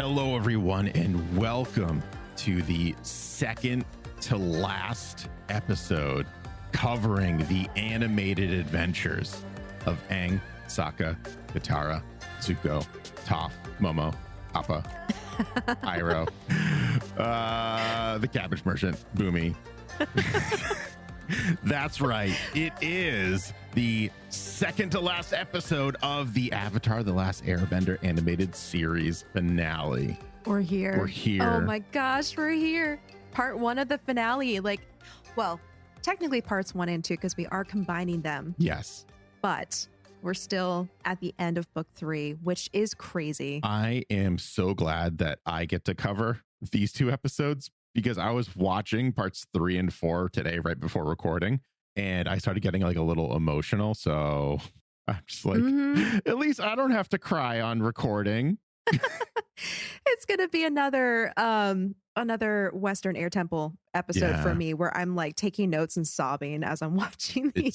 Hello, everyone, and welcome to the second to last episode covering the animated adventures of Aang, Sokka, Katara, Zuko, Toph, Momo, Appa, Iroh, the Cabbage Merchant, Boomy. That's right. It is the second to last episode of the Avatar: The Last Airbender animated series finale. We're here. We're here. Oh my gosh, we're here. Part one of the finale. Well, technically parts 1 and 2 because we are combining them. Yes. But we're still at the end of book 3, which is crazy. I am so glad that I get to cover these 2 episodes, because I was watching parts 3 and 4 today right before recording, and I started getting like a little emotional. So I'm just like, at least I don't have to cry on recording. It's gonna be another Western Air Temple episode for me, where I'm like taking notes and sobbing as I'm watching the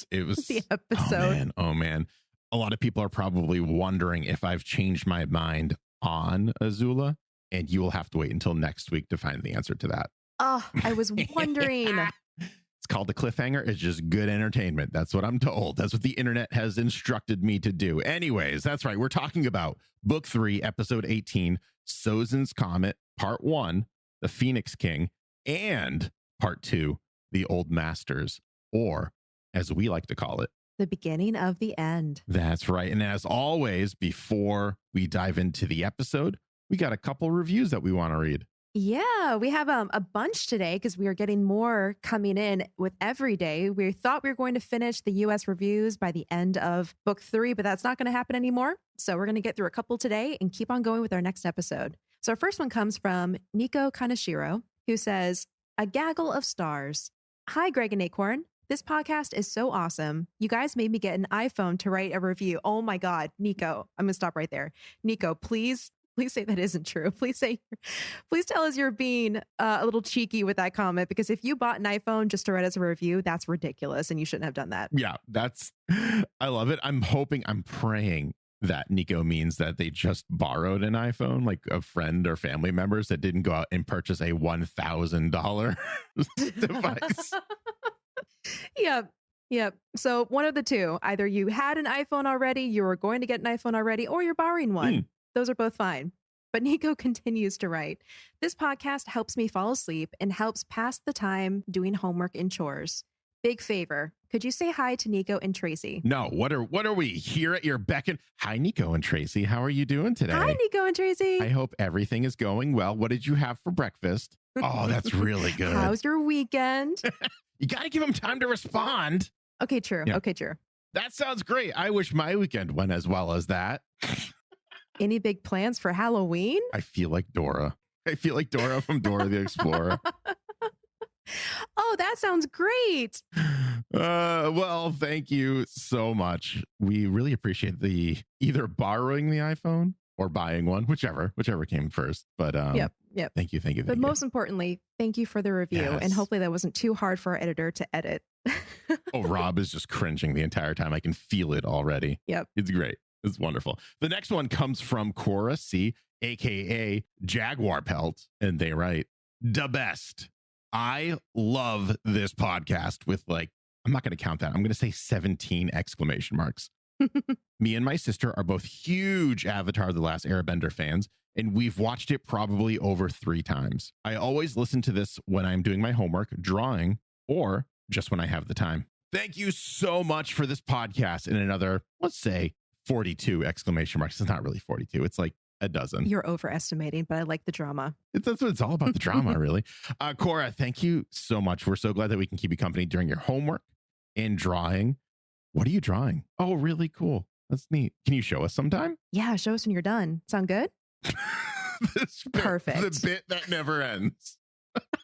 episode. Oh man. A lot of people are probably wondering if I've changed my mind on Azula, and you will have to wait until next week to find the answer to that. Oh, I was wondering. It's called the cliffhanger. It's just good entertainment. That's what I'm told. That's what the internet has instructed me to do. Anyways, that's right. We're talking about book 3, episode 18, Sozin's Comet, part 1, the Phoenix King, and part 2, the Old Masters, or as we like to call it, the beginning of the end. That's right. And as always, before we dive into the episode, we got a couple reviews that we want to read. Yeah, we have a bunch today because we are getting more coming in with every day. We thought we were going to finish the US reviews by the end of book 3, but that's not going to happen anymore. So we're going to get through a couple today and keep on going with our next episode. So our first one comes from Nico Kaneshiro, who says, "A gaggle of stars. Hi, Greg and Acorn. This podcast is so awesome. You guys made me get an iPhone to write a review." Oh my God, Nico, I'm going to stop right there. Nico, please say that isn't true. Please tell us you're being a little cheeky with that comment, because if you bought an iPhone just to write us a review, that's ridiculous and you shouldn't have done that. Yeah, I love it. I'm praying that Nico means that they just borrowed an iPhone, like a friend or family members that didn't go out and purchase a $1,000 device. Yep. So one of the two, either you had an iPhone already, you were going to get an iPhone already, or you're borrowing one. Those are both fine. But Nico continues to write, "This podcast helps me fall asleep and helps pass the time doing homework and chores. Big favor. Could you say hi to Nico and Tracy?" No, what are we here at your beck and... Hi, Nico and Tracy. How are you doing today? Hi, Nico and Tracy. I hope everything is going well. What did you have for breakfast? Oh, that's really good. How's your weekend? You got to give them time to respond. Okay, true. Yeah. Okay, true. That sounds great. I wish my weekend went as well as that. Any big plans for Halloween? I feel like Dora. From Dora the Explorer. Oh, that sounds great. Well, thank you so much. We really appreciate the either borrowing the iPhone or buying one, whichever came first. But Yep. Thank you. But most importantly, thank you for the review. Yes. And hopefully that wasn't too hard for our editor to edit. Oh, Rob is just cringing the entire time. I can feel it already. Yep. It's great. It's wonderful. The next one comes from Cora C, aka Jaguar Pelt, and they write, "The best. I love this podcast," with I'm not going to count that. I'm going to say 17 exclamation marks. Me and my sister are both huge Avatar: The Last Airbender fans, and we've watched it probably over 3 times. I always listen to this when I'm doing my homework, drawing, or just when I have the time. Thank you so much for this podcast. And another, let's say, 42 exclamation marks. It's not really 42. It's like a dozen. You're overestimating, but I like the drama. That's what it's all about, the drama, really. Cora, thank you so much. We're so glad that we can keep you company during your homework and drawing. What are you drawing? Oh, really cool. That's neat. Can you show us sometime? Yeah, show us when you're done. Sound good? Perfect. The bit that never ends.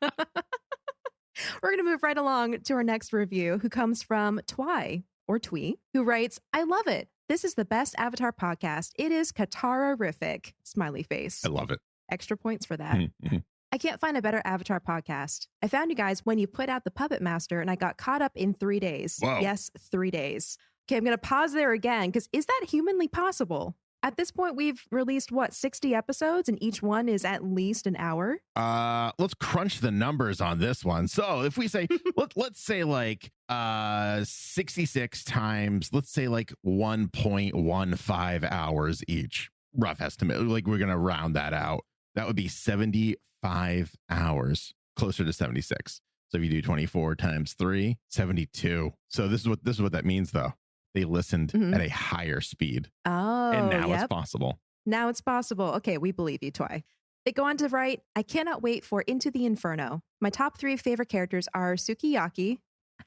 We're going to move right along to our next review, who comes from Twy, or Twee, who writes, "I love it. This is the best Avatar podcast. It is Katara-rific." Smiley face. I love it. Extra points for that. Mm-hmm. "I can't find a better Avatar podcast. I found you guys when you put out the Puppet Master, and I got caught up in 3 days." Whoa. Yes, 3 days. Okay, I'm going to pause there again, because is that humanly possible? At this point, we've released 60 episodes, and each one is at least an hour. Let's crunch the numbers on this one. So if we say let's say like 66 times, let's say like 1.15 hours each, rough estimate. Like we're gonna round that out. That would be 75 hours, closer to 76. So if you do 24 times 3, 72. So this is what that means though. They listened at a higher speed. Oh, and now it's possible. Now it's possible. Okay, we believe you, Twy. They go on to write, I cannot wait for Into the Inferno. My top 3 favorite characters are Sukiyaki.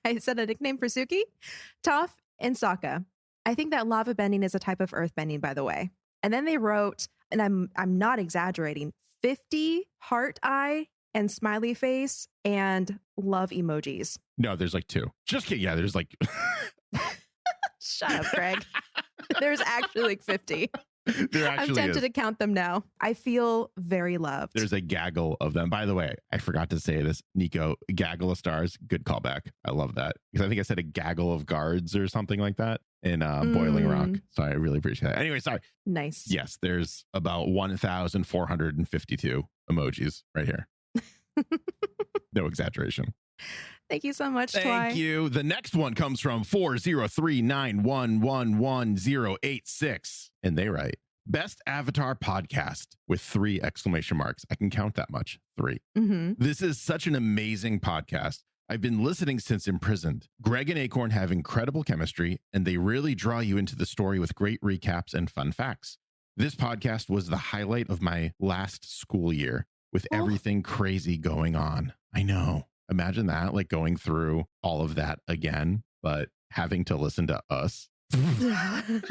I said a nickname for Suki, Toph, and Sokka. I think that lava bending is a type of earth bending, by the way. And then they wrote, and I'm not exaggerating, 50 heart eye and smiley face and love emojis. No, there's like 2. Just kidding. Yeah, there's like... Shut up, Greg. There's actually like 50. I'm tempted to count them now. I feel very loved. There's a gaggle of them. By the way, I forgot to say this. Nico, gaggle of stars. Good callback. I love that. Because I think I said a gaggle of guards or something like that in Boiling Rock. So I really appreciate that. Anyway, sorry. Nice. Yes, there's about 1,452 emojis right here. No exaggeration. Thank you so much, Twy. Thank you. The next one comes from 40391111086. And they write, best Avatar podcast with 3 exclamation marks. I can count that much. 3. This is such an amazing podcast. I've been listening since Imprisoned. Greg and Acorn have incredible chemistry, and they really draw you into the story with great recaps and fun facts. This podcast was the highlight of my last school year with everything crazy going on. I know. Imagine that, like going through all of that again, but having to listen to us. I'm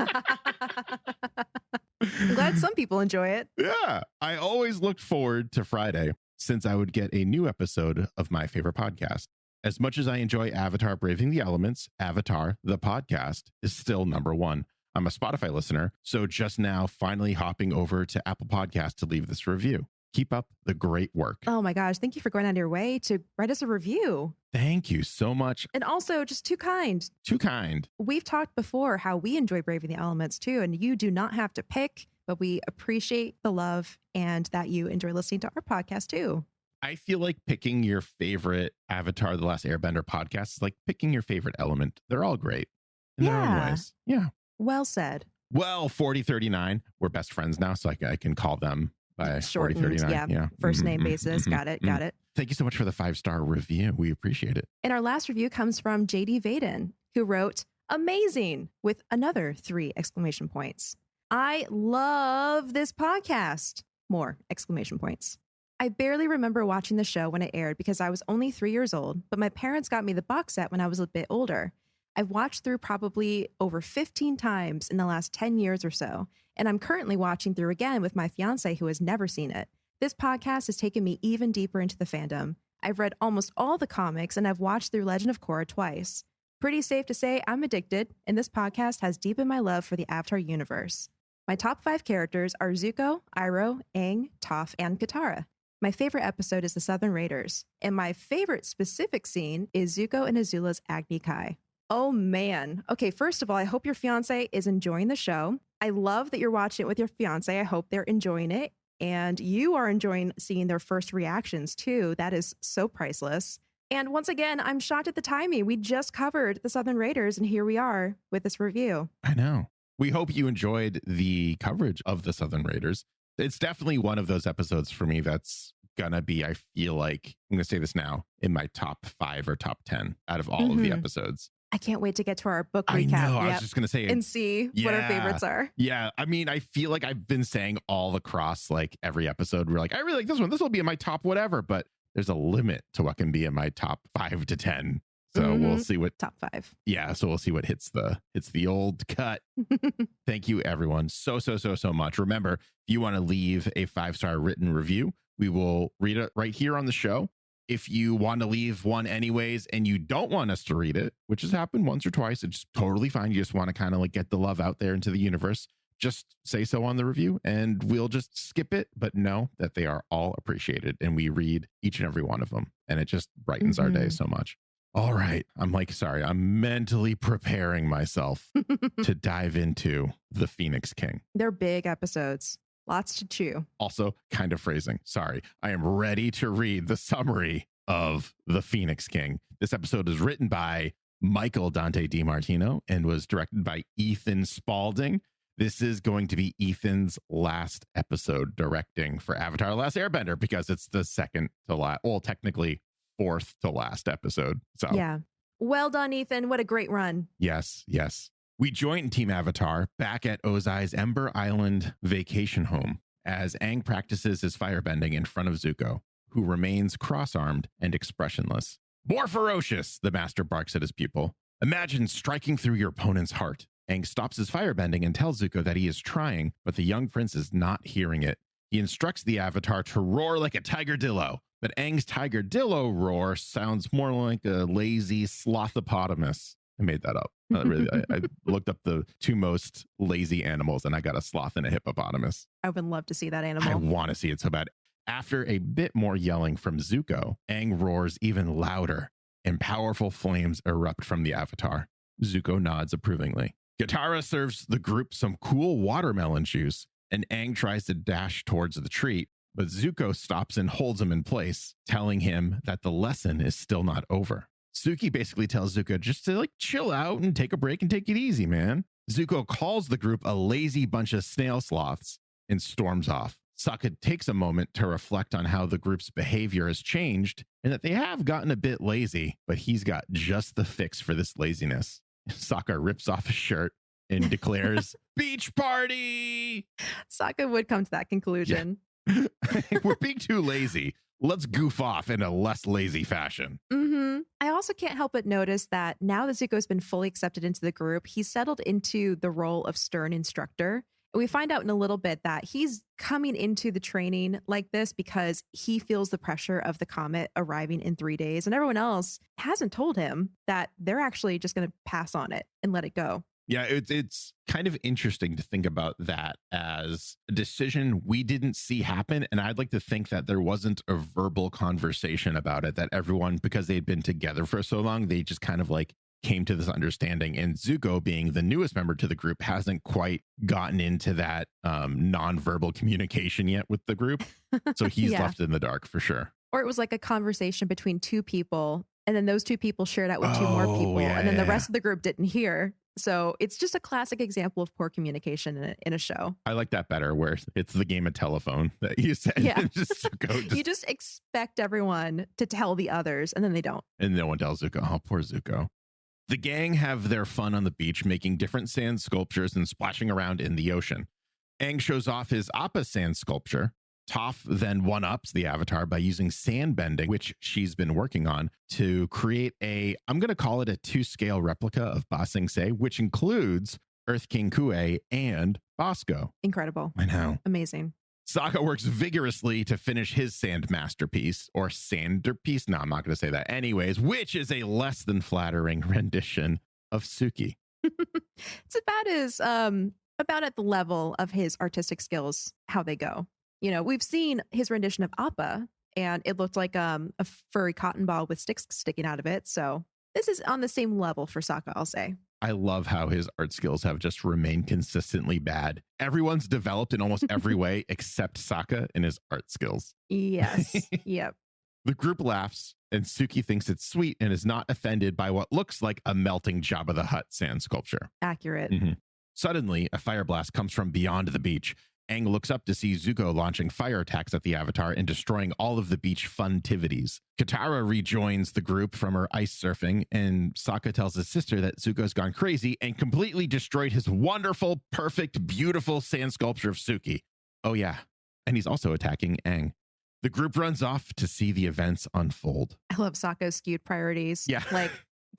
glad some people enjoy it. Yeah. I always looked forward to Friday since I would get a new episode of my favorite podcast. As much as I enjoy Avatar Braving the Elements, Avatar, the podcast, is still number 1. I'm a Spotify listener, so just now finally hopping over to Apple Podcasts to leave this review. Keep up the great work. Oh my gosh. Thank you for going out of your way to write us a review. Thank you so much. And also just too kind. Too kind. We've talked before how we enjoy Braving the Elements too. And you do not have to pick, but we appreciate the love and that you enjoy listening to our podcast too. I feel like picking your favorite Avatar The Last Airbender podcast is like picking your favorite element. They're all great in their own ways. Yeah. Well said. Well, 4039, we're best friends now, so I can call them by 4039. Yeah. First name basis. Got it. Thank you so much for the 5-star review. We appreciate it. And our last review comes from JD Vaden, who wrote, amazing, with another 3 exclamation points. I love this podcast. More exclamation points. I barely remember watching the show when it aired because I was only 3 years old, but my parents got me the box set when I was a bit older. I've watched through probably over 15 times in the last 10 years or so, and I'm currently watching through again with my fiance who has never seen it. This podcast has taken me even deeper into the fandom. I've read almost all the comics and I've watched through Legend of Korra twice. Pretty safe to say I'm addicted, and this podcast has deepened my love for the Avatar universe. My top 5 characters are Zuko, Iroh, Aang, Toph, and Katara. My favorite episode is the Southern Raiders, and my favorite specific scene is Zuko and Azula's Agni Kai. Oh man. Okay, first of all, I hope your fiance is enjoying the show. I love that you're watching it with your fiance. I hope they're enjoying it. And you are enjoying seeing their first reactions too. That is so priceless. And once again, I'm shocked at the timing. We just covered the Southern Raiders, and here we are with this review. I know. We hope you enjoyed the coverage of the Southern Raiders. It's definitely one of those episodes for me that's gonna be, I feel like, I'm gonna say this now, in my top 5 or top 10 out of all of the episodes. I can't wait to get to our book recap. I know. I was just going to say. And see what our favorites are. Yeah. I mean, I feel like I've been saying all across like every episode, we're like, I really like this one. This will be in my top whatever. But there's a limit to what can be in my top 5 to 10. So we'll see what. Top 5. Yeah. So we'll see what hits the old cut. Thank you, everyone. So much. Remember, if you want to leave a 5-star written review, we will read it right here on the show. If you want to leave one anyways and you don't want us to read it, which has happened once or twice, it's totally fine. You just want to kind of like get the love out there into the universe. Just say so on the review and we'll just skip it. But know that they are all appreciated and we read each and every one of them. And it just brightens our day so much. All right. I'm like, sorry, I'm mentally preparing myself to dive into the Phoenix King. They're big episodes. Lots to chew. Also, kind of phrasing. Sorry. I am ready to read the summary of the Phoenix King. This episode is written by Michael Dante DiMartino and was directed by Ethan Spalding. This is going to be Ethan's last episode directing for Avatar: The Last Airbender because it's the second to last, well, technically fourth to last episode. So yeah. Well done, Ethan. What a great run. Yes, yes. We join Team Avatar back at Ozai's Ember Island vacation home as Aang practices his firebending in front of Zuko, who remains cross-armed and expressionless. More ferocious, the master barks at his pupil. Imagine striking through your opponent's heart. Aang stops his firebending and tells Zuko that he is trying, but the young prince is not hearing it. He instructs the Avatar to roar like a tiger-dillo, but Aang's tiger-dillo roar sounds more like a lazy slothopotamus. I made that up. I looked up the two most lazy animals and I got a sloth and a hippopotamus. I would love to see that animal. I want to see it so bad. After a bit more yelling from Zuko, Aang roars even louder and powerful flames erupt from the Avatar. Zuko nods approvingly. Katara serves the group some cool watermelon juice and Aang tries to dash towards the treat, but Zuko stops and holds him in place, telling him that the lesson is still not over. Suki basically tells Zuko just to chill out and take a break and take it easy, man. Zuko calls the group a lazy bunch of snail sloths and storms off. Sokka takes a moment to reflect on how the group's behavior has changed and that they have gotten a bit lazy, but he's got just the fix for this laziness. Sokka rips off his shirt and declares, "Beach party!" Sokka would come to that conclusion. Yeah. We're being too lazy. Let's goof off in a less lazy fashion. I also can't help but notice that now that Zuko's been fully accepted into the group, he's settled into the role of stern instructor. And we find out in a little bit that he's coming into the training like this because he feels the pressure of the comet arriving in 3 days. And everyone else hasn't told him that they're actually just going to pass on it and let it go. Yeah, it's kind of interesting to think about that as a decision we didn't see happen. And I'd like to think that there wasn't a verbal conversation about it, that everyone, because they'd been together for so long, they just kind of came to this understanding. And Zuko, being the newest member to the group, hasn't quite gotten into that nonverbal communication yet with the group. So he's left in the dark for sure. Or it was like a conversation between two people, and then those two people shared out with two more people, and then the rest of the group didn't hear. So it's just a classic example of poor communication in a show. I like that better, where it's the game of telephone that you said. Yeah. You just expect everyone to tell the others, and then they don't. And no one tells Zuko. Oh, poor Zuko. The gang have their fun on the beach, making different sand sculptures and splashing around in the ocean. Aang shows off his Appa sand sculpture. Toph then one-ups the Avatar by using sand bending, which she's been working on, to create I'm going to call it a 2-scale replica of Ba Sing Se, which includes Earth King Kue and Bosco. Incredible. I know. Amazing. Sokka works vigorously to finish his sand masterpiece, or sanderpiece. No, I'm not going to say that. Anyways, which is a less than flattering rendition of Suki. It's about at the level of his artistic skills, how they go. You know, we've seen his rendition of Appa, and it looked like a furry cotton ball with sticks sticking out of it. So this is on the same level for Sokka, I'll say. I love how his art skills have just remained consistently bad. Everyone's developed in almost every way except Sokka in his art skills. Yes. Yep. The group laughs, and Suki thinks it's sweet and is not offended by what looks like a melting Jabba the Hutt sand sculpture. Accurate. Mm-hmm. Suddenly, a fire blast comes from beyond the beach. Aang looks up to see Zuko launching fire attacks at the Avatar and destroying all of the beach funtivities. Katara rejoins the group from her ice surfing, and Sokka tells his sister that Zuko's gone crazy and completely destroyed his wonderful, perfect, beautiful sand sculpture of Suki. Oh yeah, and he's also attacking Aang. The group runs off to see the events unfold. I love Sokka's skewed priorities. Yeah.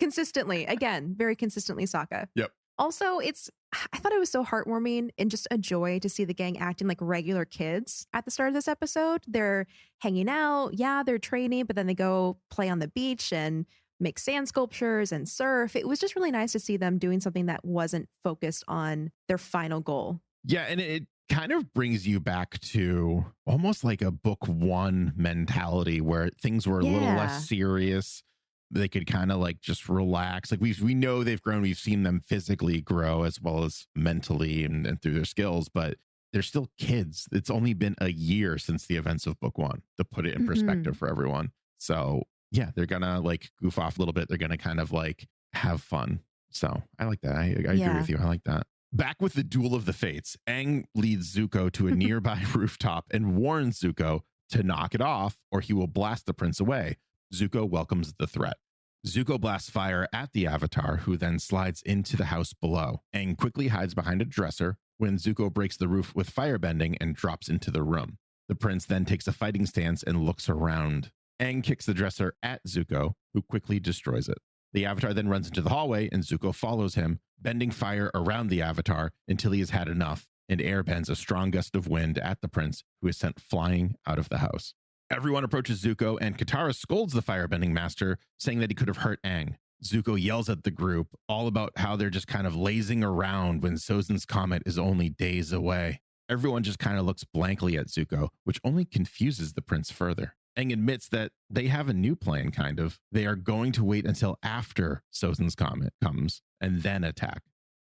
Consistently, again, very consistently Sokka. Yep. Also, I thought it was so heartwarming and just a joy to see the gang acting like regular kids at the start of this episode. They're hanging out. Yeah, they're training, but then they go play on the beach and make sand sculptures and surf. It was just really nice to see them doing something that wasn't focused on their final goal. Yeah, and it kind of brings you back to almost like a book one mentality where things were a little less serious. they could kind of like just relax. Like we know they've grown. We've seen them physically grow as well as mentally and through their skills, but they're still kids. It's only been a year since the events of book 1, to put it in perspective for everyone. So yeah, they're gonna like goof off a little bit. They're gonna kind of like have fun. So I like that. I agree with you. I like that. Back with the Duel of the Fates, Aang leads Zuko to a nearby rooftop and warns Zuko to knock it off or he will blast the prince away. Zuko welcomes the threat. Zuko blasts fire at the Avatar, who then slides into the house below. Aang quickly hides behind a dresser when Zuko breaks the roof with firebending and drops into the room. The prince then takes a fighting stance and looks around. Aang kicks the dresser at Zuko, who quickly destroys it. The Avatar then runs into the hallway and Zuko follows him, bending fire around the Avatar until he has had enough and airbends a strong gust of wind at the prince, who is sent flying out of the house. Everyone approaches Zuko and Katara scolds the firebending master, saying that he could have hurt Aang. Zuko yells at the group all about how they're just kind of lazing around when Sozin's comet is only days away. Everyone just kind of looks blankly at Zuko, which only confuses the prince further. Aang admits that they have a new plan, kind of. They are going to wait until after Sozin's comet comes and then attack.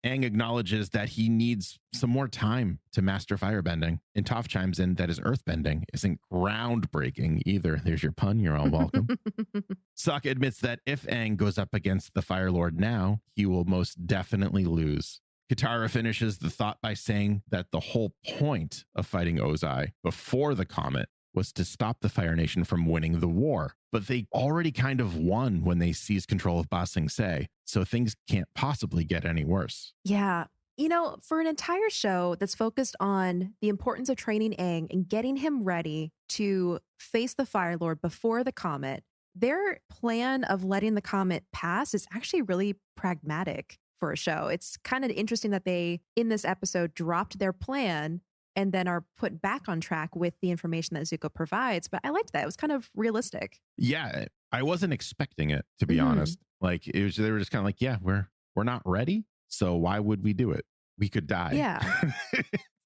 Aang acknowledges that he needs some more time to master firebending, and Toph chimes in that his earthbending isn't groundbreaking either. There's your pun. You're all welcome. Sokka admits that if Aang goes up against the Fire Lord now, he will most definitely lose. Katara finishes the thought by saying that the whole point of fighting Ozai before the comet was to stop the Fire Nation from winning the war. But they already kind of won when they seized control of Ba Sing Se, so things can't possibly get any worse. Yeah. You know, for an entire show that's focused on the importance of training Aang and getting him ready to face the Fire Lord before the comet, their plan of letting the comet pass is actually really pragmatic for a show. It's kind of interesting that they, in this episode, dropped their plan and then are put back on track with the information that Zuko provides. But I liked that. It was kind of realistic. Yeah, I wasn't expecting it, to be honest. Like it was, they were just kind of like, yeah, we're not ready. So why would we do it? We could die. Yeah.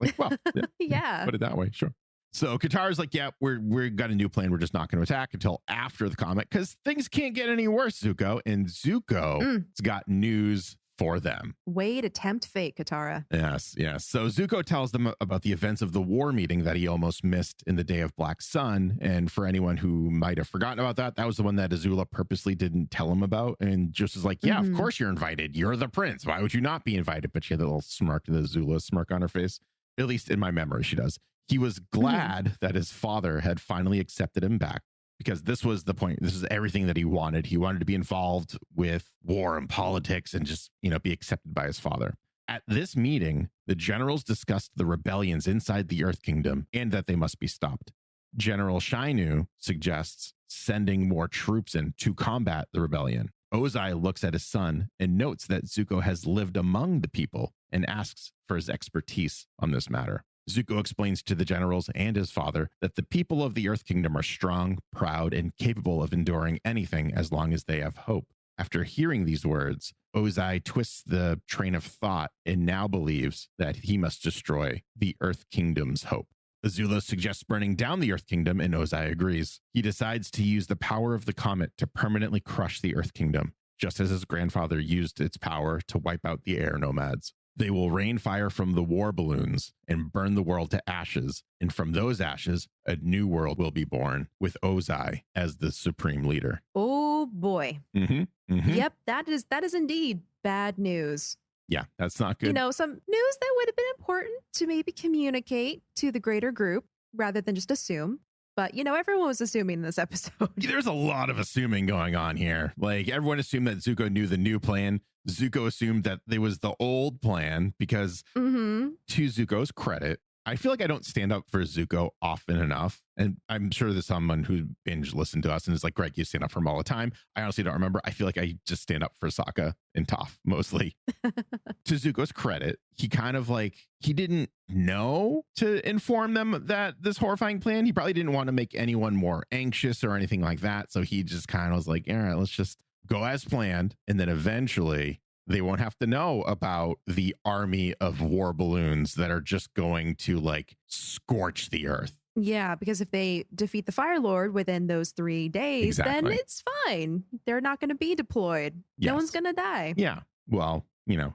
Like, well, yeah. Put it that way. Sure. So Katara's like, yeah, we've got a new plan. We're just not going to attack until after the comet because things can't get any worse, Zuko. And Zuko's got news for them. Way to tempt fate, Katara. Yes. So Zuko tells them about the events of the war meeting that he almost missed in the Day of Black Sun. And for anyone who might have forgotten about that, that was the one that Azula purposely didn't tell him about. And just was like, yeah, of course you're invited. You're the prince. Why would you not be invited? But she had a little smirk, the Azula smirk on her face. At least in my memory, she does. He was glad that his father had finally accepted him back, because this was the point. This is everything that he wanted. He wanted to be involved with war and politics and just, be accepted by his father. At this meeting, the generals discussed the rebellions inside the Earth Kingdom and that they must be stopped. General Shainu suggests sending more troops in to combat the rebellion. Ozai looks at his son and notes that Zuko has lived among the people and asks for his expertise on this matter. Zuko explains to the generals and his father that the people of the Earth Kingdom are strong, proud, and capable of enduring anything as long as they have hope. After hearing these words, Ozai twists the train of thought and now believes that he must destroy the Earth Kingdom's hope. Azula suggests burning down the Earth Kingdom, and Ozai agrees. He decides to use the power of the comet to permanently crush the Earth Kingdom, just as his grandfather used its power to wipe out the air nomads. They will rain fire from the war balloons and burn the world to ashes. And from those ashes, a new world will be born with Ozai as the supreme leader. Oh, boy. Yep, that is indeed bad news. Yeah, that's not good. Some news that would have been important to maybe communicate to the greater group rather than just assume. But, everyone was assuming in this episode. There's a lot of assuming going on here. Like, everyone assumed that Zuko knew the new plan. Zuko assumed that there was the old plan because, to Zuko's credit, I feel like I don't stand up for Zuko often enough. And I'm sure there's someone who binge listened to us and is like, Greg, you stand up for him all the time. I honestly don't remember. I feel like I just stand up for Sokka and Toph mostly. To Zuko's credit, he kind of he didn't know to inform them that this horrifying plan, he probably didn't want to make anyone more anxious or anything like that. So he just kind of was like, all right, let's just go as planned. And then eventually they won't have to know about the army of war balloons that are just going to scorch the earth. Yeah, because if they defeat the Fire Lord within those 3 days, then Exactly. it's fine. They're not going to be deployed. No one's Yes. going to die. Yeah. Well,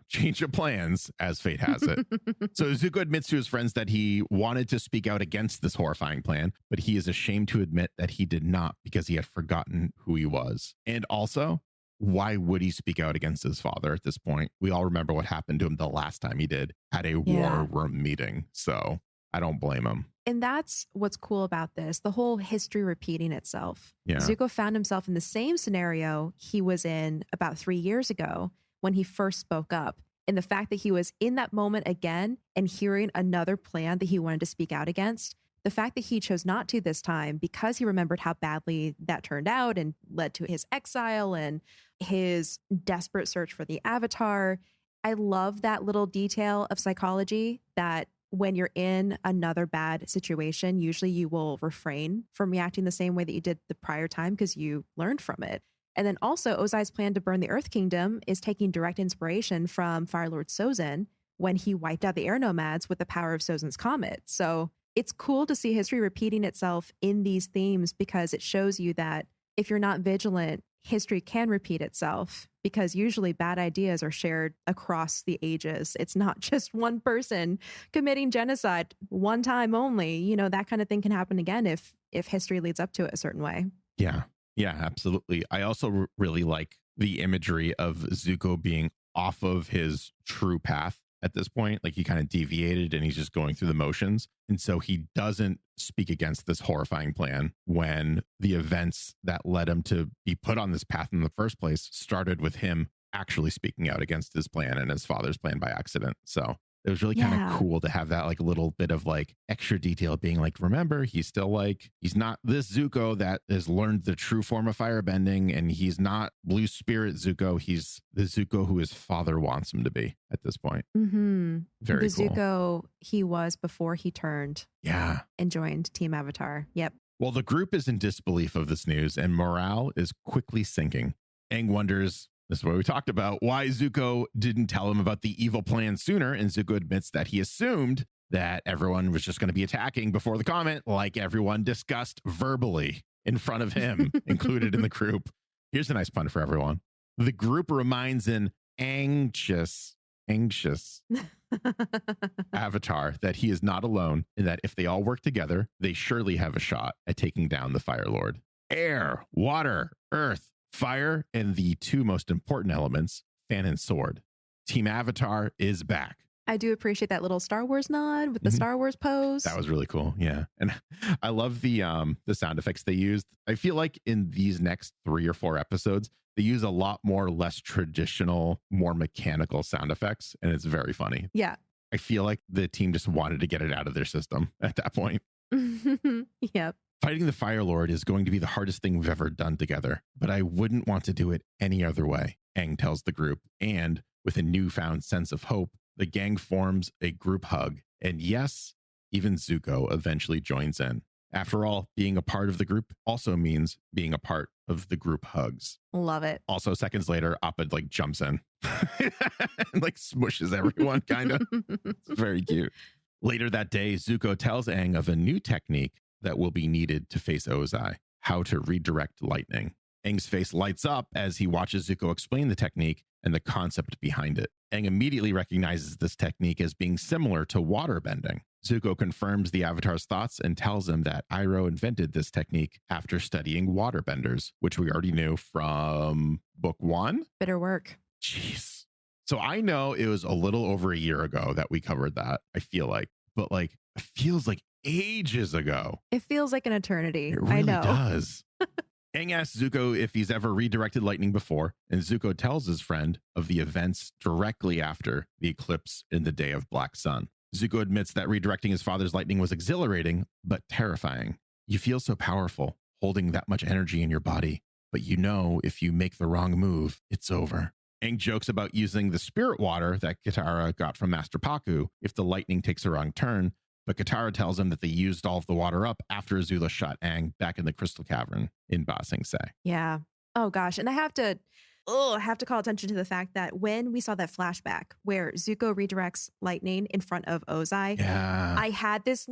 change of plans as fate has it. So Zuko admits to his friends that he wanted to speak out against this horrifying plan, but he is ashamed to admit that he did not because he had forgotten who he was. And also, why would he speak out against his father at this point? We all remember what happened to him the last time he did at a war room meeting. So I don't blame him. And that's what's cool about this, the whole history repeating itself. Yeah. Zuko found himself in the same scenario he was in about 3 years ago when he first spoke up. And the fact that he was in that moment again and hearing another plan that he wanted to speak out against, the fact that he chose not to this time because he remembered how badly that turned out and led to his exile and his desperate search for the Avatar. I love that little detail of psychology that when you're in another bad situation, usually you will refrain from reacting the same way that you did the prior time because you learned from it. And then also Ozai's plan to burn the Earth Kingdom is taking direct inspiration from Fire Lord Sozin when he wiped out the air nomads with the power of Sozin's comet. So it's cool to see history repeating itself in these themes because it shows you that if you're not vigilant, history can repeat itself because usually bad ideas are shared across the ages. It's not just one person committing genocide one time only. That kind of thing can happen again if history leads up to it a certain way. Yeah. Yeah, absolutely. I also really like the imagery of Zuko being off of his true path at this point. Like he kind of deviated and he's just going through the motions. And so he doesn't speak against this horrifying plan when the events that led him to be put on this path in the first place started with him actually speaking out against his plan and his father's plan by accident. So it was really kind of cool to have that like little bit of like extra detail being like, remember, he's still like, he's not this Zuko that has learned the true form of firebending, and he's not blue spirit Zuko. He's the Zuko who his father wants him to be at this point. Mm-hmm. Very the cool. Zuko he was before he turned. Yeah. And joined Team Avatar. Yep. Well, the group is in disbelief of this news and morale is quickly sinking. Aang wonders, this is what we talked about, why Zuko didn't tell him about the evil plan sooner. And Zuko admits that he assumed that everyone was just going to be attacking before the comet, like everyone discussed verbally in front of him, included in the group. Here's a nice pun for everyone. The group reminds an anxious Avatar that he is not alone and that if they all work together, they surely have a shot at taking down the Fire Lord. Air, water, earth, fire, and the two most important elements, fan and sword. Team Avatar is back. I do appreciate that little Star Wars nod with the Star Wars pose. That was really cool. Yeah. And I love the sound effects they used. I feel like in these next 3 or 4 episodes, they use a lot more less traditional, more mechanical sound effects. And it's very funny. Yeah. I feel like the team just wanted to get it out of their system at that point. Yep. Fighting the Fire Lord is going to be the hardest thing we've ever done together, but I wouldn't want to do it any other way, Aang tells the group. And with a newfound sense of hope, the gang forms a group hug. And yes, even Zuko eventually joins in. After all, being a part of the group also means being a part of the group hugs. Love it. Also, seconds later, Appa like jumps in and like smushes everyone, kind of. It's very cute. Later that day, Zuko tells Aang of a new technique that will be needed to face Ozai, how to redirect lightning. Aang's face lights up as he watches Zuko explain the technique and the concept behind it. Aang immediately recognizes this technique as being similar to water bending. Zuko confirms the Avatar's thoughts and tells him that Iroh invented this technique after studying waterbenders, which we already knew from book 1. Bitter work. Jeez. So I know it was a little over a year ago that we covered that, I feel like, but like, it feels like ages ago. It feels like an eternity. It really I know. does. Aang asks Zuko if he's ever redirected lightning before, and Zuko tells his friend of the events directly after the eclipse in the Day of Black Sun. Zuko admits that redirecting his father's lightning was exhilarating, but terrifying. You feel so powerful, holding that much energy in your body, but you know if you make the wrong move, it's over. Aang jokes about using the spirit water that Katara got from Master Paku if the lightning takes a wrong turn, but Katara tells him that they used all of the water up after Azula shot Aang back in the Crystal Cavern in Ba Sing Se. Yeah. Oh gosh. And I have to I have to call attention to the fact that when we saw that flashback where Zuko redirects lightning in front of Ozai, Yeah. I had this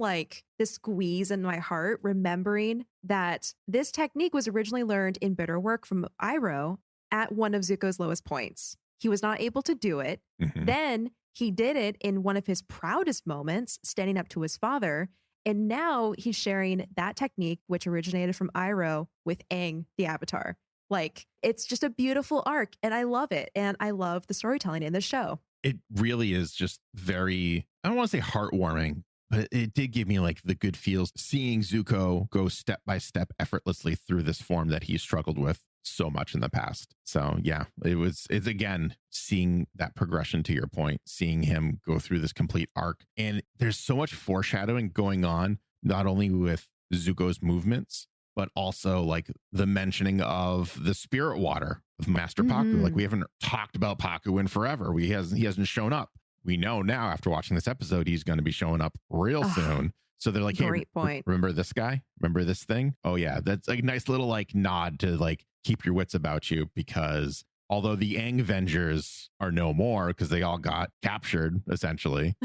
squeeze in my heart, remembering that this technique was originally learned in bitter work from Iroh at one of Zuko's lowest points. He was not able to do it. Mhm. Then he did it in one of his proudest moments, standing up to his father. And now he's sharing that technique, which originated from Iroh, with Aang, the Avatar. Like, it's just a beautiful arc, and I love it. And I love the storytelling in the show. It really is just very, I don't want to say heartwarming, but it did give me like the good feels seeing Zuko go step by step effortlessly through this form that he struggled with so much in the past. So yeah, it's again, seeing that progression to your point, seeing him go through this complete arc. And there's so much foreshadowing going on, not only with Zuko's movements, but also like the mentioning of the spirit water of Master Paku. Like, we haven't talked about Paku in forever. He hasn't shown up. We know now after watching this episode, he's going to be showing up real soon. So they're like, hey, Great point. remember this guy? Remember this thing? Oh yeah. That's a nice little like nod to like keep your wits about you, because although the Aang Avengers are no more because they all got captured essentially,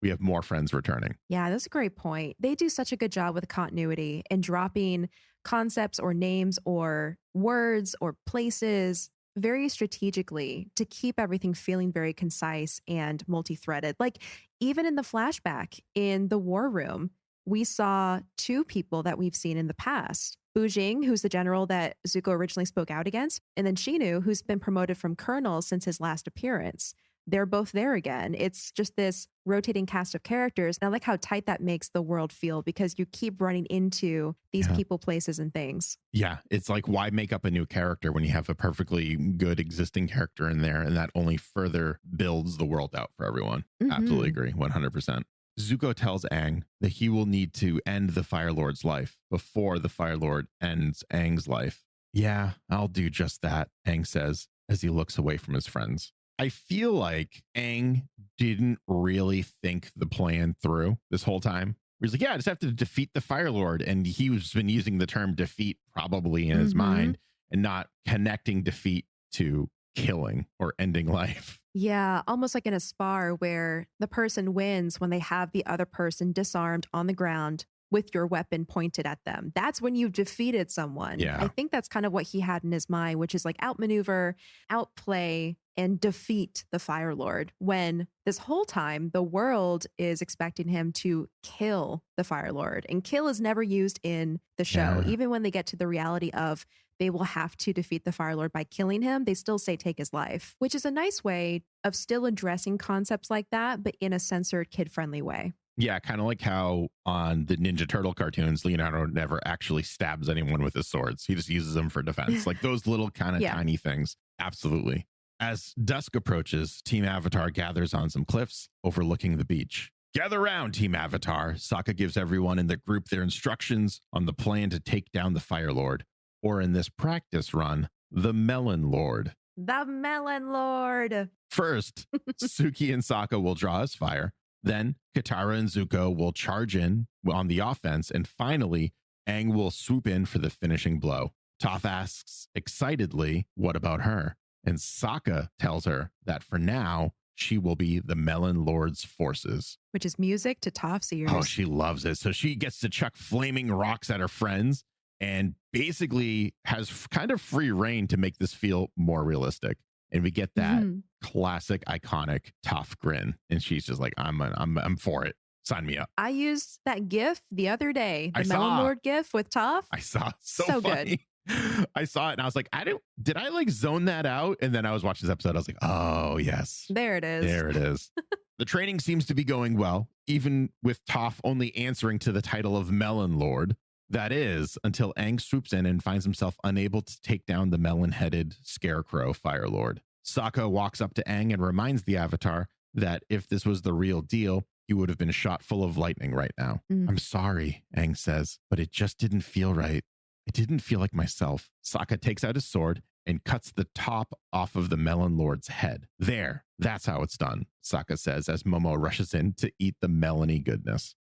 we have more friends returning. Yeah, that's a great point. They do such a good job with continuity and dropping concepts or names or words or places very strategically to keep everything feeling very concise and multi-threaded. Like, even in the flashback in the war room, we saw two people that we've seen in the past. Bujing, who's the general that Zuko originally spoke out against, and then Shinu, who's been promoted from colonel since his last appearance. They're both there again. It's just this rotating cast of characters. And I like how tight that makes the world feel, because you keep running into these people, places, and things. Yeah. It's like, why make up a new character when you have a perfectly good existing character in there? And that only further builds the world out for everyone. Absolutely agree. 100%. Zuko tells Aang that he will need to end the Fire Lord's life before the Fire Lord ends Aang's life. Yeah, I'll do just that, Aang says as he looks away from his friends. I feel like Aang didn't really think the plan through this whole time. He's like, yeah, I just have to defeat the Fire Lord. And he's been using the term defeat probably in his mind and not connecting defeat to killing or ending life. Yeah, almost like in a spar where the person wins when they have the other person disarmed on the ground with your weapon pointed at them. That's when you've defeated someone. Yeah. I think that's kind of what he had in his mind, which is like outmaneuver, outplay, and defeat the Fire Lord, when this whole time the world is expecting him to kill the Fire Lord. And kill is never used in the show. Yeah. Even when they get to the reality of they will have to defeat the Fire Lord by killing him, they still say take his life, which is a nice way of still addressing concepts like that, but in a censored, kid-friendly way. Yeah, kind of like how on the Ninja Turtle cartoons, Leonardo never actually stabs anyone with his swords. He just uses them for defense. Like those little kind of tiny things. Absolutely. As dusk approaches, Team Avatar gathers on some cliffs overlooking the beach. Gather round, Team Avatar. Sokka gives everyone in the group their instructions on the plan to take down the Fire Lord, or in this practice run, the Melon Lord. The Melon Lord. First, Suki and Sokka will draw his fire. Then Katara and Zuko will charge in on the offense. And finally, Aang will swoop in for the finishing blow. Toph asks excitedly, what about her? And Sokka tells her that for now, she will be the Melon Lord's forces. Which is music to Toph's ears. Oh, she loves it. So she gets to chuck flaming rocks at her friends and basically has kind of free reign to make this feel more realistic. And we get that classic, iconic Toph grin. And she's just like, I'm for it. Sign me up. I used that GIF the other day. The Melon Lord GIF with Toph. I saw. So funny. Good. I saw it and I was like, did I like zone that out? And then I was watching this episode. I was like, oh, yes. There it is. There it is. The training seems to be going well, even with Toph only answering to the title of Melon Lord. That is, until Aang swoops in and finds himself unable to take down the melon-headed scarecrow Fire Lord. Sokka walks up to Aang and reminds the Avatar that if this was the real deal, he would have been shot full of lightning right now. I'm sorry, Aang says, but it just didn't feel right. It didn't feel like myself. Sokka takes out his sword and cuts the top off of the Melon Lord's head. There, that's how it's done, Sokka says as Momo rushes in to eat the melony goodness.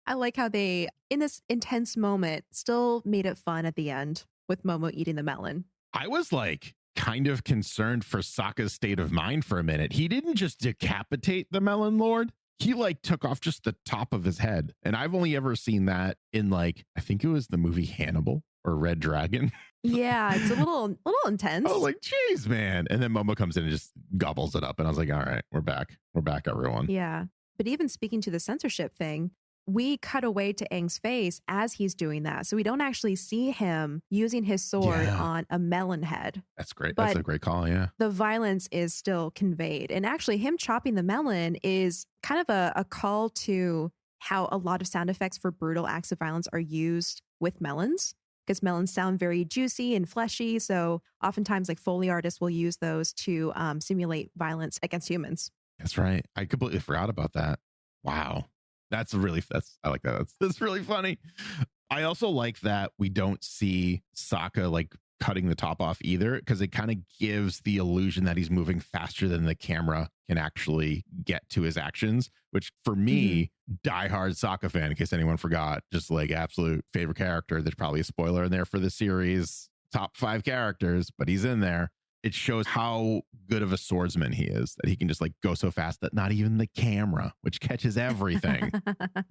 I like how they, in this intense moment, still made it fun at the end with Momo eating the melon. I was like kind of concerned for Sokka's state of mind for a minute. He didn't just decapitate the Melon Lord. He like took off just the top of his head. And I've only ever seen that in like, I think it was the movie Hannibal or Red Dragon. Yeah, it's a little intense. Oh, like, geez, man. And then Momo comes in and just gobbles it up. And I was like, all right, we're back. We're back, everyone. Yeah. But even speaking to the censorship thing, we cut away to Aang's face as he's doing that. So we don't actually see him using his sword on a melon head. That's great. But that's a great call. Yeah. the violence is still conveyed. And actually, him chopping the melon is kind of a call to how a lot of sound effects for brutal acts of violence are used with melons, because melons sound very juicy and fleshy. So oftentimes, like Foley artists will use those to simulate violence against humans. That's right. I completely forgot about that. Wow. I like that. That's really funny. I also like that we don't see Sokka like cutting the top off either, because it kind of gives the illusion that he's moving faster than the camera can actually get to his actions, which for me, diehard Sokka fan, in case anyone forgot, just like absolute favorite character. There's probably a spoiler in there for the series, top 5 characters, but he's in there. It shows how good of a swordsman he is, that he can just like go so fast that not even the camera, which catches everything,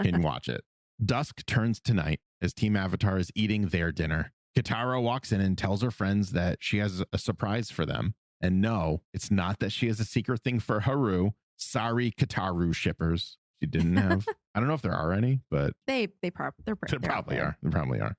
can watch it. Dusk turns to night as Team Avatar is eating their dinner. Katara walks in and tells her friends that she has a surprise for them. And no, it's not that she has a secret thing for Haru. Sorry, Kataru shippers. She didn't have, I don't know if there are any, but They probably are. They probably are.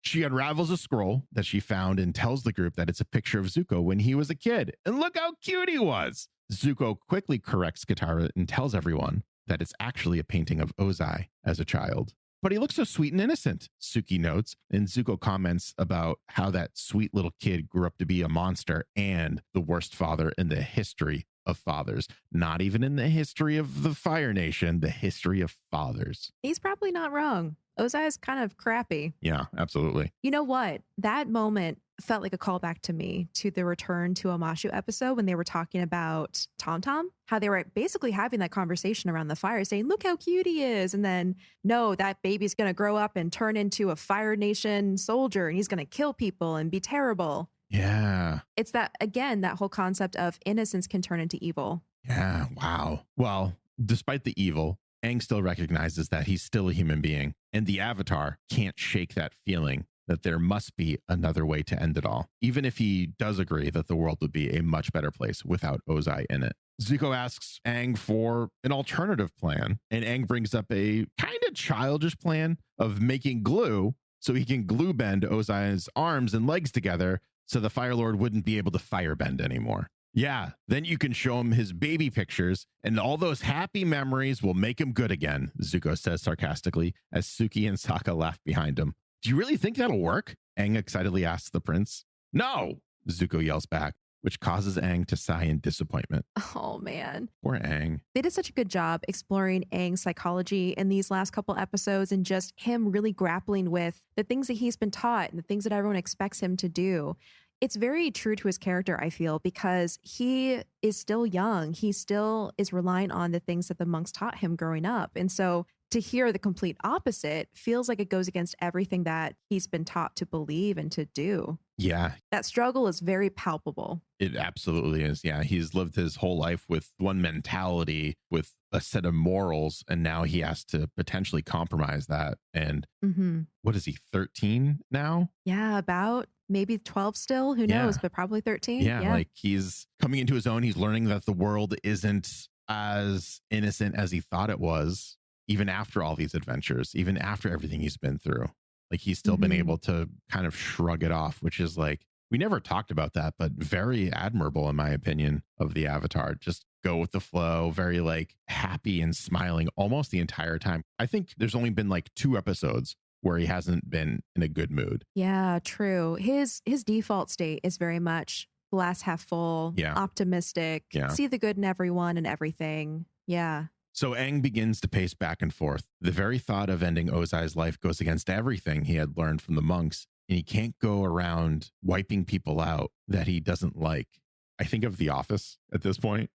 She unravels a scroll that she found and tells the group that it's a picture of Zuko when he was a kid. And look how cute he was. Zuko quickly corrects Katara and tells everyone that it's actually a painting of Ozai as a child. But he looks so sweet and innocent, Suki notes. And Zuko comments about how that sweet little kid grew up to be a monster and the worst father in the history of fathers. Not even in the history of the Fire Nation, the history of fathers. He's probably not wrong. Ozai is kind of crappy. Yeah, absolutely. You know what? That moment felt like a callback to me to the Return to Omashu episode when they were talking about Tom Tom, how they were basically having that conversation around the fire saying, look how cute he is. And then, no, that baby's going to grow up and turn into a Fire Nation soldier and he's going to kill people and be terrible. Yeah. It's that, again, that whole concept of innocence can turn into evil. Yeah. Wow. Well, despite the evil, Aang still recognizes that he's still a human being, and the Avatar can't shake that feeling that there must be another way to end it all, even if he does agree that the world would be a much better place without Ozai in it. Zuko asks Aang for an alternative plan, and Aang brings up a kind of childish plan of making glue so he can glue bend Ozai's arms and legs together so the Fire Lord wouldn't be able to firebend anymore. Yeah, then you can show him his baby pictures and all those happy memories will make him good again, Zuko says sarcastically as Suki and Sokka laugh behind him. Do you really think that'll work? Aang excitedly asks the prince. No, Zuko yells back, which causes Aang to sigh in disappointment. Oh, man. Poor Aang. They did such a good job exploring Aang's psychology in these last couple episodes and just him really grappling with the things that he's been taught and the things that everyone expects him to do. It's very true to his character, I feel, because he is still young. He still is relying on the things that the monks taught him growing up. And so to hear the complete opposite feels like it goes against everything that he's been taught to believe and to do. Yeah. That struggle is very palpable. It absolutely is. Yeah. He's lived his whole life with one mentality, with a set of morals, and now he has to potentially compromise that. And what is he, 13 now? Yeah, about maybe 12 still. Who knows? But probably 13. Yeah. Like he's coming into his own. He's learning that the world isn't as innocent as he thought it was, even after all these adventures, even after everything he's been through. Like he's still been able to kind of shrug it off, which is like, we never talked about that, but very admirable in my opinion of the Avatar. Just go with the flow, very like happy and smiling almost the entire time. I think there's only been like 2 episodes where he hasn't been in a good mood. Yeah, true. His default state is very much glass half full, optimistic, see the good in everyone and everything. Yeah. So Aang begins to pace back and forth. The very thought of ending Ozai's life goes against everything he had learned from the monks, and he can't go around wiping people out that he doesn't like. I think of The Office at this point.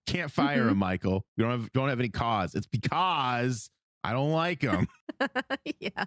Can't fire him, Michael. We don't have any cause. It's because I don't like him. Yeah.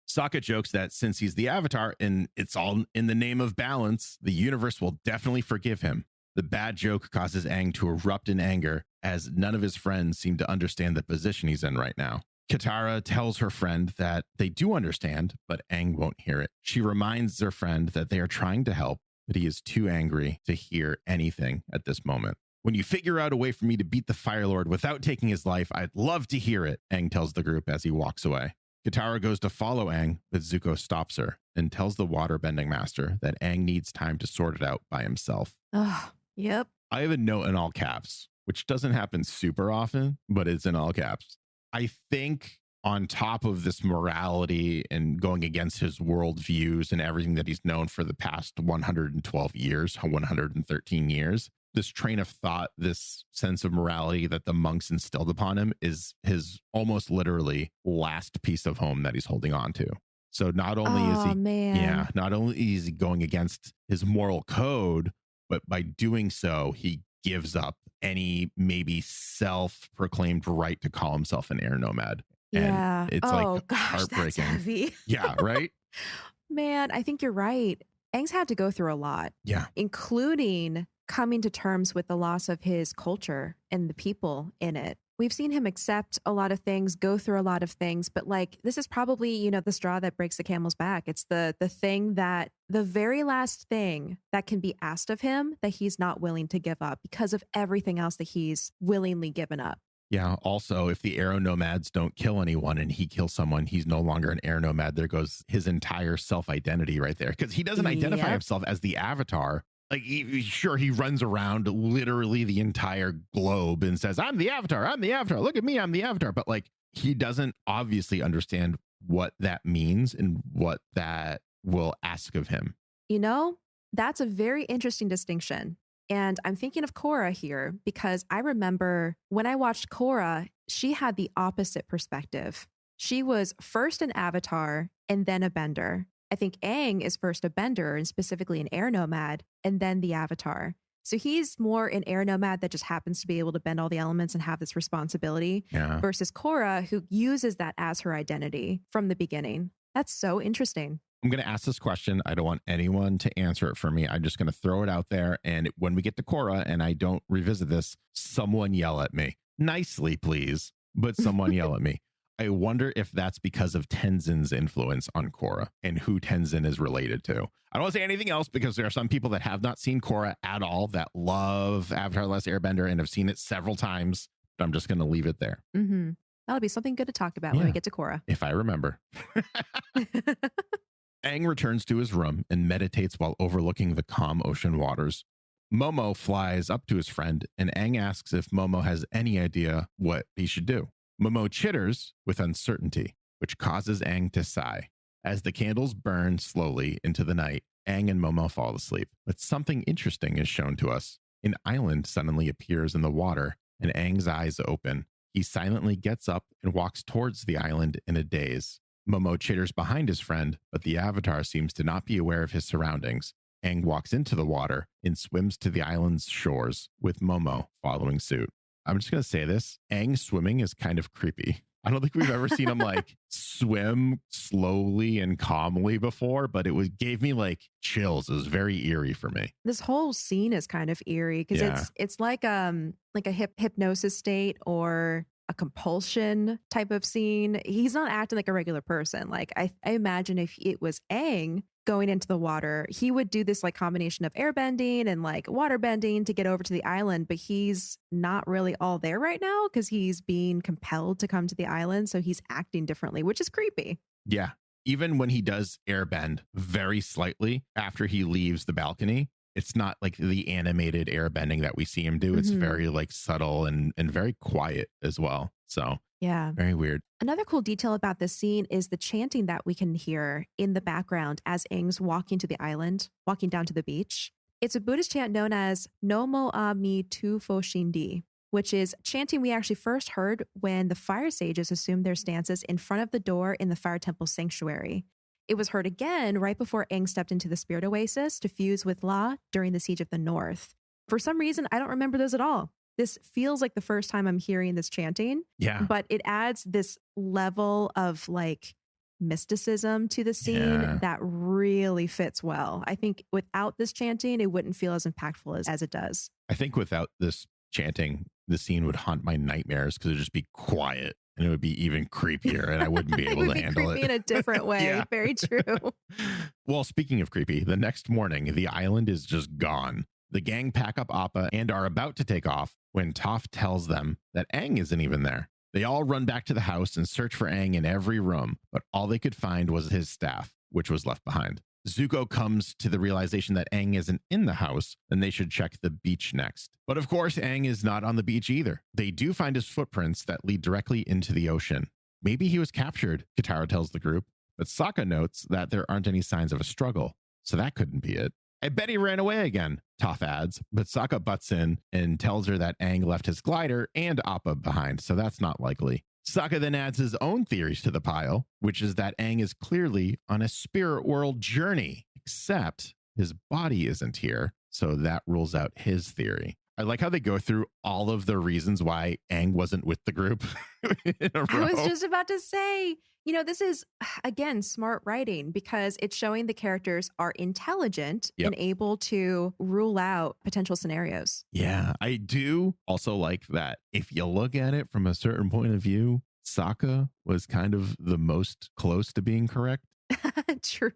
Sokka jokes that since he's the Avatar and it's all in the name of balance, the universe will definitely forgive him. The bad joke causes Aang to erupt in anger as none of his friends seem to understand the position he's in right now. Katara tells her friend that they do understand, but Aang won't hear it. She reminds their friend that they are trying to help, but he is too angry to hear anything at this moment. When you figure out a way for me to beat the Fire Lord without taking his life, I'd love to hear it, Aang tells the group as he walks away. Katara goes to follow Aang, but Zuko stops her and tells the waterbending master that Aang needs time to sort it out by himself. Oh, yep. I have a note in all caps, which doesn't happen super often, but it's in all caps. I think on top of this morality and going against his worldviews and everything that he's known for the past 112 years, 113 years, this train of thought, this sense of morality that the monks instilled upon him is his almost literally last piece of home that he's holding on to. So not only is he, man. not only is he going against his moral code, but by doing so, he gives up any maybe self-proclaimed right to call himself an air nomad. Yeah. And it's heartbreaking. That's heavy. Yeah, right? Man, I think you're right. Aang's had to go through a lot. Yeah. Including coming to terms with the loss of his culture and the people in it. We've seen him accept a lot of things, go through a lot of things, but like this is probably, the straw that breaks the camel's back. It's the thing that the very last thing that can be asked of him that he's not willing to give up because of everything else that he's willingly given up. Yeah. Also, if the air nomads don't kill anyone and he kills someone, he's no longer an air nomad. There goes his entire self-identity right there, because he doesn't identify himself as the Avatar. Like, he runs around literally the entire globe and says, I'm the Avatar. I'm the Avatar. Look at me. I'm the Avatar. But like, he doesn't obviously understand what that means and what that will ask of him. That's a very interesting distinction. And I'm thinking of Korra here because I remember when I watched Korra, she had the opposite perspective. She was first an Avatar and then a Bender. I think Aang is first a Bender and specifically an air nomad and then the Avatar. So he's more an air nomad that just happens to be able to bend all the elements and have this responsibility versus Korra, who uses that as her identity from the beginning. That's so interesting. I'm going to ask this question. I don't want anyone to answer it for me. I'm just going to throw it out there. And when we get to Korra and I don't revisit this, someone yell at me. Nicely, please. But someone yell at me. I wonder if that's because of Tenzin's influence on Korra and who Tenzin is related to. I don't want to say anything else because there are some people that have not seen Korra at all that love Avatar: The Last Airbender and have seen it several times. But I'm just going to leave it there. Mm-hmm. That'll be something good to talk about when we get to Korra. If I remember. Aang returns to his room and meditates while overlooking the calm ocean waters. Momo flies up to his friend and Aang asks if Momo has any idea what he should do. Momo chitters with uncertainty, which causes Aang to sigh. As the candles burn slowly into the night, Aang and Momo fall asleep. But something interesting is shown to us. An island suddenly appears in the water, and Aang's eyes open. He silently gets up and walks towards the island in a daze. Momo chitters behind his friend, but the Avatar seems to not be aware of his surroundings. Aang walks into the water and swims to the island's shores, with Momo following suit. I'm just going to say this. Aang swimming is kind of creepy. I don't think we've ever seen him like swim slowly and calmly before, but gave me like chills. It was very eerie for me. This whole scene is kind of eerie because it's like a hypnosis state or a compulsion type of scene. He's not acting like a regular person. Like I imagine if it was Aang going into the water, he would do this like combination of airbending and like water bending to get over to the island, but he's not really all there right now because he's being compelled to come to the island. So he's acting differently, which is creepy. Yeah. Even when he does airbend very slightly after he leaves the balcony, it's not like the animated airbending that we see him do. It's very like subtle and very quiet as well. So yeah, very weird. Another cool detail about this scene is the chanting that we can hear in the background as Aang's walking to the island, walking down to the beach. It's a Buddhist chant known as Nomo A Mi Tu Fo Shindi, which is chanting we actually first heard when the fire sages assumed their stances in front of the door in the fire temple sanctuary. It was heard again right before Aang stepped into the spirit oasis to fuse with La during the Siege of the North. For some reason, I don't remember those at all. This feels like the first time I'm hearing this chanting. Yeah. But it adds this level of like mysticism to the scene that really fits well. I think without this chanting, it wouldn't feel as impactful as it does. I think without this chanting, the scene would haunt my nightmares because it'd just be quiet and it would be even creepier and I wouldn't be able to handle it. In a different way. Yeah. Very true. Well, speaking of creepy, the next morning, the island is just gone. The gang pack up Appa and are about to take off when Toph tells them that Aang isn't even there. They all run back to the house and search for Aang in every room, but all they could find was his staff, which was left behind. Zuko comes to the realization that Aang isn't in the house, and they should check the beach next. But of course, Aang is not on the beach either. They do find his footprints that lead directly into the ocean. Maybe he was captured, Katara tells the group, but Sokka notes that there aren't any signs of a struggle, so that couldn't be it. I bet he ran away again, Toph adds, but Sokka butts in and tells her that Aang left his glider and Appa behind, so that's not likely. Sokka then adds his own theories to the pile, which is that Aang is clearly on a spirit world journey, except his body isn't here, so that rules out his theory. I like how they go through all of the reasons why Aang wasn't with the group in a row. I was just about to say, this is, again, smart writing because it's showing the characters are intelligent and able to rule out potential scenarios. Yeah, I do also like that if you look at it from a certain point of view, Sokka was kind of the most close to being correct. True.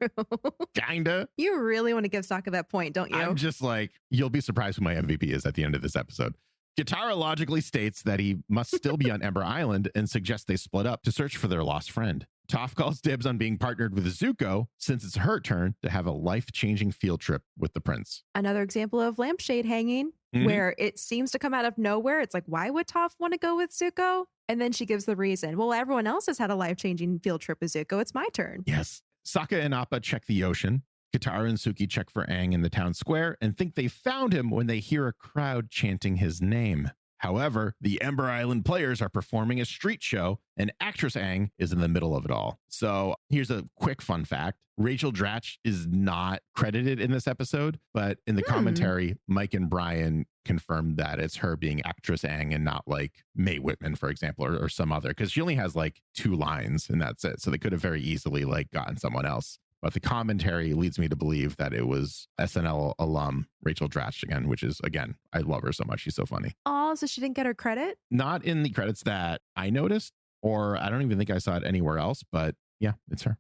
Kinda. You really want to give Sokka that point, don't you? I'm just like, you'll be surprised who my MVP is at the end of this episode. Katara logically states that he must still be on Ember Island and suggests they split up to search for their lost friend. Toph calls dibs on being partnered with Zuko since it's her turn to have a life-changing field trip with the prince. Another example of lampshade hanging where it seems to come out of nowhere. It's like, why would Toph want to go with Zuko? And then she gives the reason. Well, everyone else has had a life-changing field trip with Zuko. It's my turn. Yes. Sokka and Appa check the ocean. Katara and Suki check for Aang in the town square and think they found him when they hear a crowd chanting his name. However, the Ember Island players are performing a street show and actress Aang is in the middle of it all. So here's a quick fun fact. Rachel Dratch is not credited in this episode, but in the commentary, Mike and Brian confirmed that it's her being actress Aang and not like Mae Whitman, for example, or some other, because she only has like 2 lines and that's it. So they could have very easily like gotten someone else. But the commentary leads me to believe that it was SNL alum Rachel Dratch again, which is, again, I love her so much. She's so funny. Oh, so she didn't get her credit? Not in the credits that I noticed, or I don't even think I saw it anywhere else. But yeah, it's her.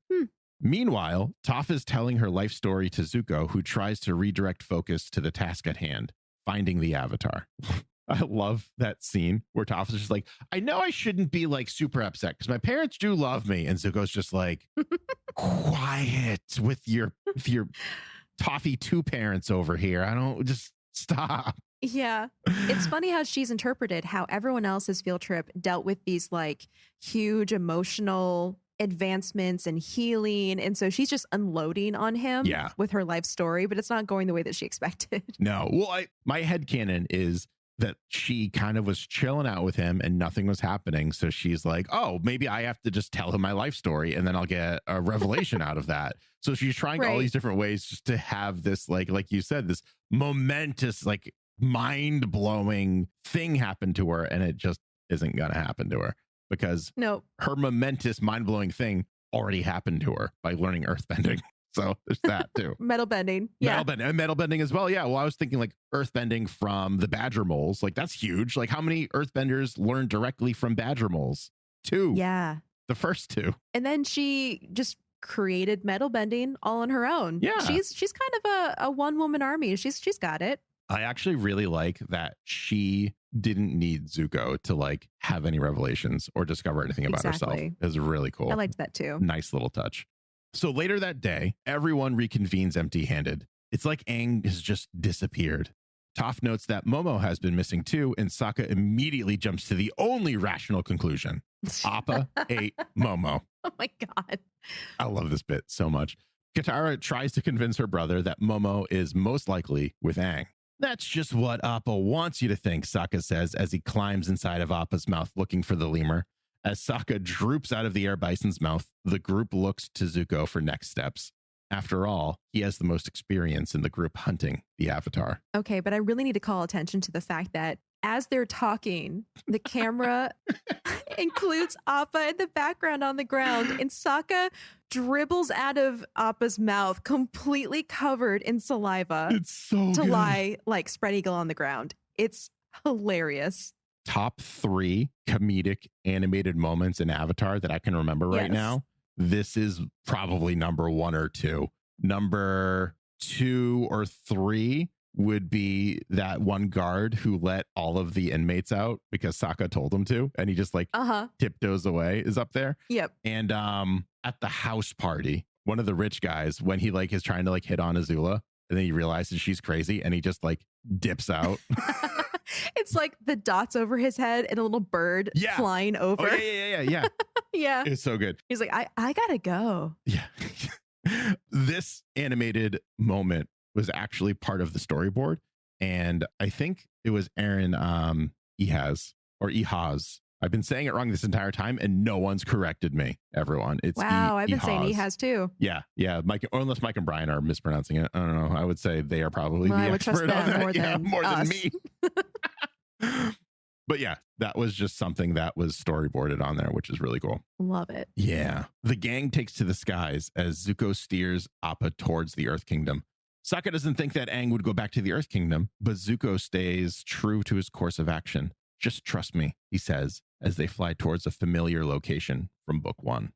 Meanwhile, Toph is telling her life story to Zuko, who tries to redirect focus to the task at hand, finding the Avatar. I love that scene where Toph is just like, I know I shouldn't be like super upset because my parents do love me. And Zuko's just like, quiet with your toffee 2 parents over here. I don't, just stop. Yeah. It's funny how she's interpreted how everyone else's field trip dealt with these like huge emotional advancements and healing. And so she's just unloading on him with her life story, but it's not going the way that she expected. No. Well, my headcanon is that she kind of was chilling out with him and nothing was happening. So she's like, oh, maybe I have to just tell him my life story and then I'll get a revelation out of that. So she's trying all these different ways just to have this, like you said, this momentous, like mind-blowing thing happen to her. And it just isn't going to happen to her because her momentous, mind-blowing thing already happened to her by learning earthbending. So there's that too. Metal bending. Metal bending as well. Yeah. Well, I was thinking like earthbending from the badger moles. Like that's huge. Like how many earthbenders learn directly from badger moles? 2. Yeah. The first 2. And then she just created metal bending all on her own. Yeah. She's kind of a one-woman army. She's got it. I actually really like that she didn't need Zuko to like have any revelations or discover anything about herself. It was really cool. I liked that too. Nice little touch. So later that day, everyone reconvenes empty-handed. It's like Aang has just disappeared. Toph notes that Momo has been missing too, and Sokka immediately jumps to the only rational conclusion. Appa ate Momo. Oh my God. I love this bit so much. Katara tries to convince her brother that Momo is most likely with Aang. That's just what Appa wants you to think, Sokka says as he climbs inside of Appa's mouth looking for the lemur. As Sokka droops out of the air bison's mouth, the group looks to Zuko for next steps. After all, he has the most experience in the group hunting the Avatar. Okay, but I really need to call attention to the fact that as they're talking, the camera includes Appa in the background on the ground, and Sokka dribbles out of Appa's mouth completely covered in saliva It's so to good. lie like spread eagle on the ground. It's hilarious. Top 3 comedic animated moments in Avatar that I can remember right Yes. now. This is probably number 1 or 2. Number 2 or 3 would be that one guard who let all of the inmates out because Sokka told him to, and he just like tiptoes away is up there. Yep. And at the house party, one of the rich guys, when he like is trying to like hit on Azula, and then he realizes she's crazy and he just like dips out. It's like the dots over his head and a little bird flying over. Oh, yeah. Yeah. It's so good. He's like, I gotta go. Yeah. This animated moment was actually part of the storyboard. And I think it was Aaron Ehaz. I've been saying it wrong this entire time and no one's corrected me, everyone. It's wow, I've been saying Ehaz too. Yeah. Mike, or unless Mike and Brian are mispronouncing it. I don't know. I would say they are probably the I would trust expert on them that. more than than us. me. But yeah, that was just something that was storyboarded on there, which is really cool. Love it. Yeah. The gang takes to the skies as Zuko steers Appa towards the Earth Kingdom. Sokka doesn't think that Aang would go back to the Earth Kingdom, but Zuko stays true to his course of action. Just trust me, he says, as they fly towards a familiar location from Book 1.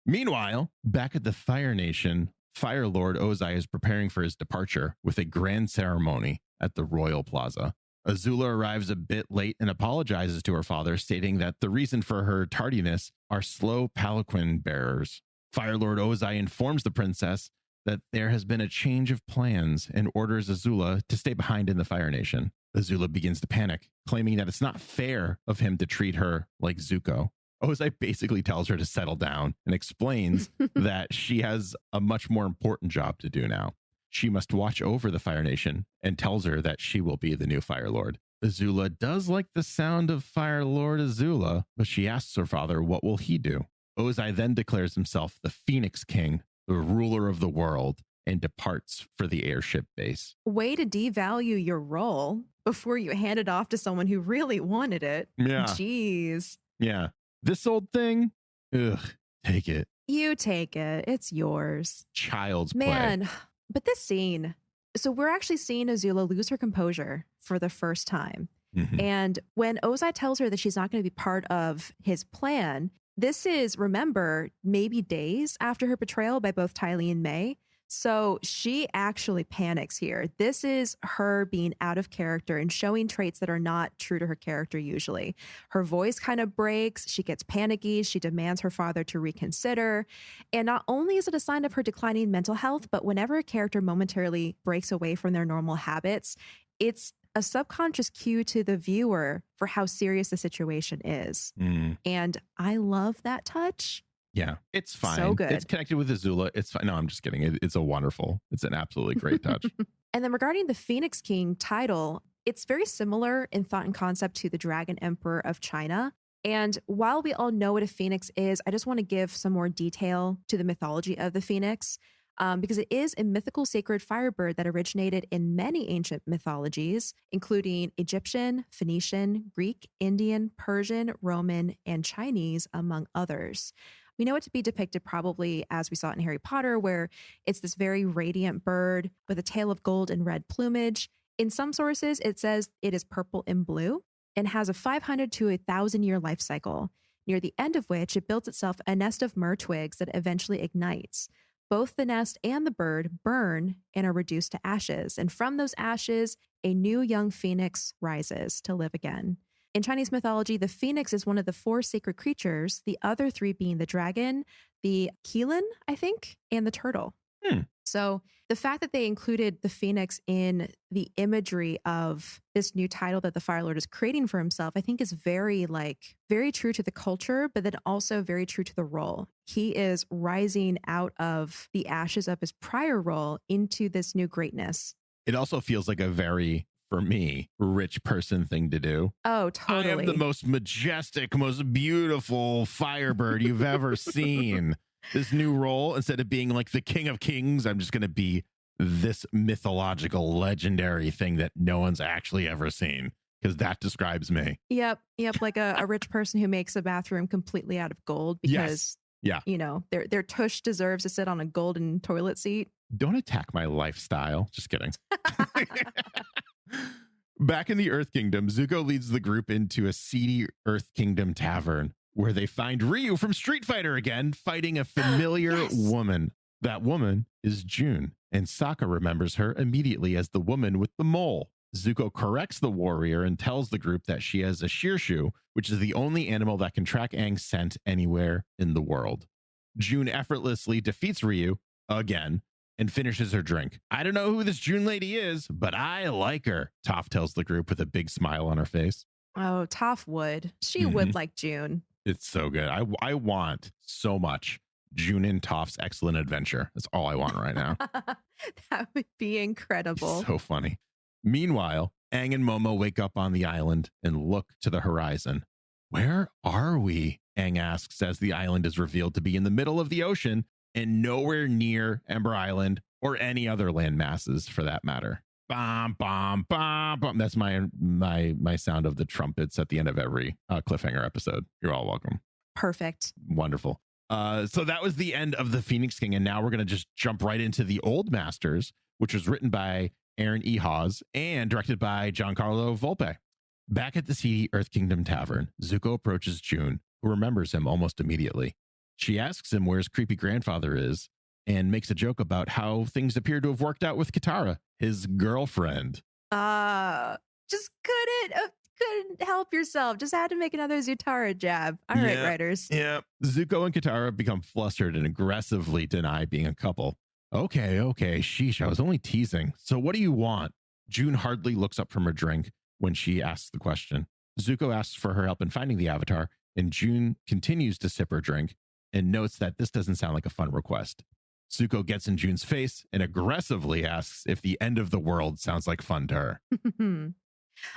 Meanwhile, back at the Fire Nation, Fire Lord Ozai is preparing for his departure with a grand ceremony at the Royal Plaza. Azula arrives a bit late and apologizes to her father, stating that the reason for her tardiness are slow palanquin bearers. Fire Lord Ozai informs the princess that there has been a change of plans and orders Azula to stay behind in the Fire Nation. Azula begins to panic, claiming that it's not fair of him to treat her like Zuko. Ozai basically tells her to settle down and explains that she has a much more important job to do now. She must watch over the Fire Nation and tells her that she will be the new Fire Lord. Azula does like the sound of Fire Lord Azula, but she asks her father what will he do. Ozai then declares himself the Phoenix King, the ruler of the world, and departs for the airship base. Way to devalue your role before you hand it off to someone who really wanted it. Yeah. Jeez. Yeah. This old thing, take it. You take it. It's yours. Child's play. Man, but this scene. So we're actually seeing Azula lose her composure for the first time. Mm-hmm. And when Ozai tells her that she's not going to be part of his plan, this is, remember, maybe days after her betrayal by both Ty Lee and May. So she actually panics here. This is her being out of character and showing traits that are not true to her character usually. Her voice kind of breaks. She gets panicky. She demands her father to reconsider. And not only is it a sign of her declining mental health, but whenever a character momentarily breaks away from their normal habits, it's a subconscious cue to the viewer for how serious the situation is. And I love that touch. Yeah, it's fine. So good. It's connected with Azula. It's fine. No, I'm just kidding. It's an absolutely great touch. And then regarding the Phoenix King title, it's very similar in thought and concept to the Dragon Emperor of China. And while we all know what a phoenix is, I just want to give some more detail to the mythology of the phoenix. Because it is a mythical sacred firebird that originated in many ancient mythologies, including Egyptian, Phoenician, Greek, Indian, Persian, Roman, and Chinese, among others. We know it to be depicted probably as we saw it in Harry Potter, where it's this very radiant bird with a tail of gold and red plumage. In some sources, it says it is purple and blue and has a 500 to 1,000-year life cycle, near the end of which it builds itself a nest of myrrh twigs that eventually ignites. Both the nest and the bird burn and are reduced to ashes. And from those ashes, a new young phoenix rises to live again. In Chinese mythology, the phoenix is one of the 4 sacred creatures, the other 3 being the dragon, the qilin, I think, and the turtle. So the fact that they included the phoenix in the imagery of this new title that the Fire Lord is creating for himself, I think is very true to the culture, but then also very true to the role. He is rising out of the ashes of his prior role into this new greatness. It also feels like a very, for me, rich person thing to do. Oh, totally. I am the most majestic, most beautiful firebird you've ever seen. This new role, instead of being like the king of kings, I'm just going to be this mythological, legendary thing that no one's actually ever seen. because that describes me. Yep. Like a rich person who makes a bathroom completely out of gold because, their tush deserves to sit on a golden toilet seat. Don't attack my lifestyle. Just kidding. Back in the Earth Kingdom, Zuko leads the group into a seedy Earth Kingdom tavern where they find Ryu from Street Fighter again, fighting a familiar woman. That woman is June, and Sokka remembers her immediately as the woman with the mole. Zuko corrects the warrior and tells the group that she has a Shearshu, which is the only animal that can track Aang's scent anywhere in the world. June effortlessly defeats Ryu again and finishes her drink. I don't know who this June lady is, but I like her, Toph tells the group with a big smile on her face. Oh, Toph would. She would like June. It's so good. I want so much June and Toph's excellent adventure. That's all I want right now. That would be incredible. So funny. Meanwhile, Aang and Momo wake up on the island and look to the horizon. Where are we? Aang asks as the island is revealed to be in the middle of the ocean and nowhere near Ember Island or any other land masses for that matter. Bom, bom, bom, bom. That's my sound of the trumpets at the end of every cliffhanger episode. You're all welcome. Perfect. Wonderful. So that was the end of the Phoenix King. And now we're going to just jump right into the Old Masters, which was written by Aaron E. Hawes and directed by Giancarlo Volpe. Back at the seedy Earth Kingdom Tavern, Zuko approaches June, who remembers him almost immediately. She asks him where his creepy grandfather is and makes a joke about how things appear to have worked out with Katara, his girlfriend. Just couldn't help yourself. Just had to make another Zutara jab. All right, writers. Yeah. Zuko and Katara become flustered and aggressively deny being a couple. Okay. Sheesh, I was only teasing. So what do you want? June hardly looks up from her drink when she asks the question. Zuko asks for her help in finding the Avatar, and June continues to sip her drink and notes that this doesn't sound like a fun request. Zuko gets in June's face and aggressively asks if the end of the world sounds like fun to her.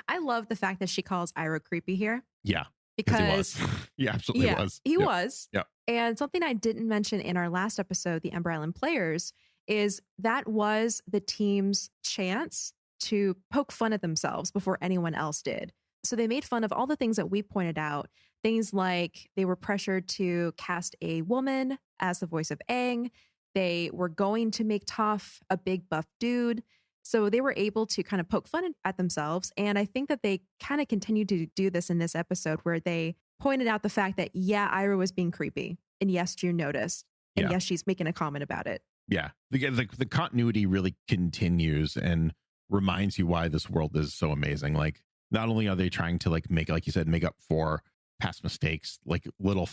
I love the fact that she calls Iroh creepy here. Yeah. Because he absolutely was. He was. Yeah. And something I didn't mention in our last episode, the Ember Island Players, is that was the team's chance to poke fun at themselves before anyone else did. So they made fun of all the things that we pointed out. Things like they were pressured to cast a woman as the voice of Aang. They were going to make Toph a big buff dude. So they were able to kind of poke fun at themselves. And I think that they kind of continued to do this in this episode where they pointed out the fact that, Iroh was being creepy. And yes, June noticed. And yes, she's making a comment about it. Yeah. The continuity really continues and reminds you why this world is so amazing. Like, not only are they trying to make you said, make up for past mistakes, like little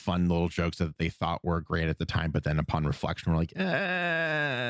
jokes that they thought were great at the time, but then upon reflection, we're like,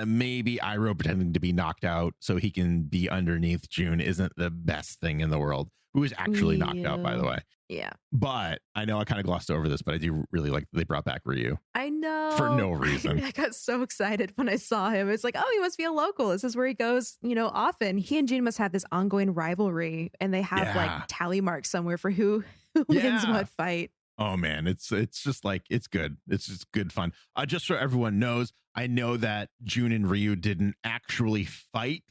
maybe Iroh pretending to be knocked out so he can be underneath June isn't the best thing in the world. Who is actually knocked out, by the way. Yeah. But I know I kind of glossed over this, but I do really like that they brought back Ryu. I know. For no reason. I got so excited when I saw him. It's like, oh, he must be a local. This is where he goes, often. He and June must have this ongoing rivalry, and they have tally marks somewhere for who wins what fight. Oh man, it's just it's good. It's just good fun. Just so everyone knows, I know that June and Ryu didn't actually fight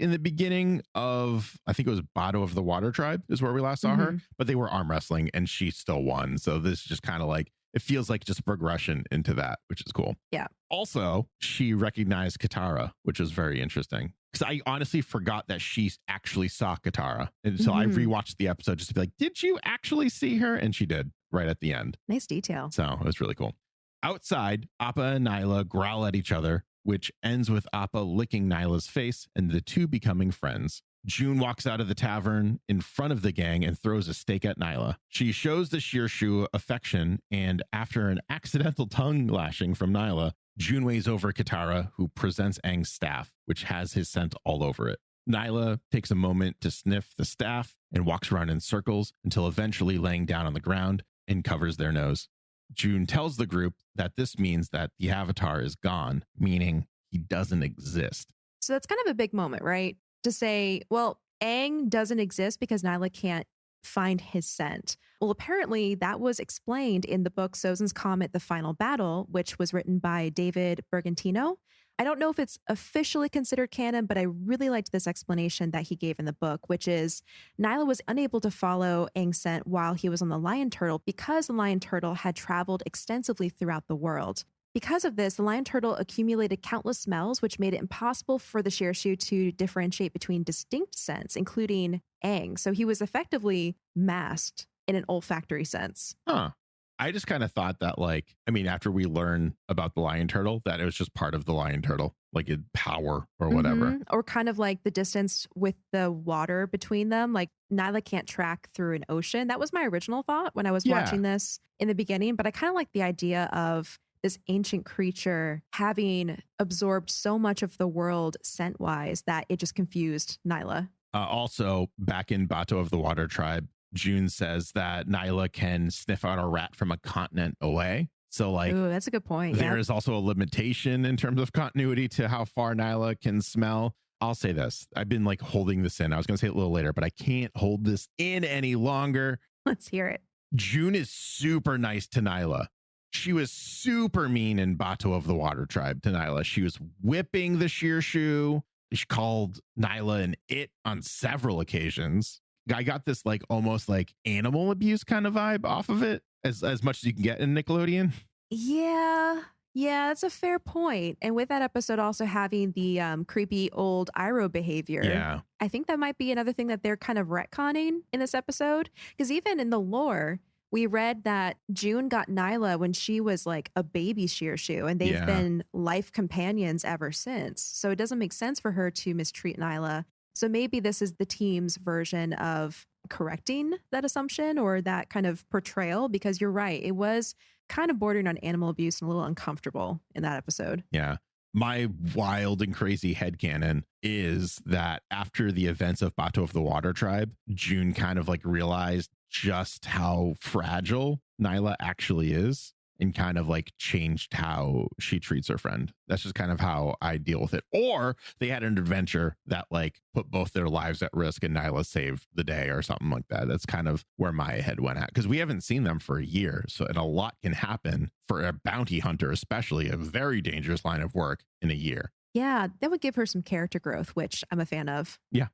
in the beginning of, I think it was Bado of the Water Tribe is where we last saw her, but they were arm wrestling and she still won. So this is just kind of it feels like just a progression into that, which is cool. Yeah. Also, she recognized Katara, which was very interesting. Because I honestly forgot that she actually saw Katara. And so I rewatched the episode just to be like, did you actually see her? And she did right at the end. Nice detail. So it was really cool. Outside, Appa and Nyla growl at each other, which ends with Appa licking Nyla's face and the two becoming friends. June walks out of the tavern in front of the gang and throws a stake at Nyla. She shows the Shearshu affection, and after an accidental tongue lashing from Nyla, June weighs over Katara, who presents Aang's staff, which has his scent all over it. Nyla takes a moment to sniff the staff and walks around in circles until eventually laying down on the ground and covers their nose. June tells the group that this means that the Avatar is gone, meaning he doesn't exist. So that's kind of a big moment, right? To say, well, Aang doesn't exist because Nyla can't find his scent. Well, apparently that was explained in the book Sozin's Comet, The Final Battle, which was written by David Bergantino. I don't know if it's officially considered canon, but I really liked this explanation that he gave in the book, which is Nyla was unable to follow Aang's scent while he was on the lion turtle because the lion turtle had traveled extensively throughout the world. Because of this, the lion turtle accumulated countless smells, which made it impossible for the Shearshu to differentiate between distinct scents, including Aang. So he was effectively masked in an olfactory sense. Huh. I just kind of thought that, like, I mean, after we learn about the lion turtle, that it was just part of the lion turtle, like in power or whatever. Or kind of like the distance with the water between them. Like Nyla can't track through an ocean. That was my original thought when I was watching this in the beginning. But I kind of like the idea of this ancient creature having absorbed so much of the world scent-wise that it just confused Nyla. Also, back in Bato of the Water Tribe, June says that Nyla can sniff out a rat from a continent away. So, like, ooh, that's a good point. There is also a limitation in terms of continuity to how far Nyla can smell. I'll say this. I've been like holding this in. I was going to say it a little later, but I can't hold this in any longer. Let's hear it. June is super nice to Nyla. She was super mean in Bato of the Water Tribe to Nyla. She was whipping the Shearshu. She called Nyla an it on several occasions. I got this like almost like animal abuse kind of vibe off of it, as much as you can get in Nickelodeon. Yeah, that's a fair point. And with that episode also having the creepy old Iroh behavior, I think that might be another thing that they're kind of retconning in this episode. Because even in the lore, we read that June got Nyla when she was like a baby Shearshu, and they've been life companions ever since. So it doesn't make sense for her to mistreat Nyla. So maybe this is the team's version of correcting that assumption or that kind of portrayal, because you're right. It was kind of bordering on animal abuse and a little uncomfortable in that episode. Yeah. My wild and crazy headcanon is that after the events of Bato of the Water Tribe, June kind of like realized just how fragile Nyla actually is and kind of like changed how she treats her friend. That's just kind of how I deal with it. Or they had an adventure that like put both their lives at risk and Nyla saved the day or something like that. That's kind of where my head went at, because we haven't seen them for a year. So, and a lot can happen for a bounty hunter, especially a very dangerous line of work in a year. Yeah, that would give her some character growth, which I'm a fan of. Yeah.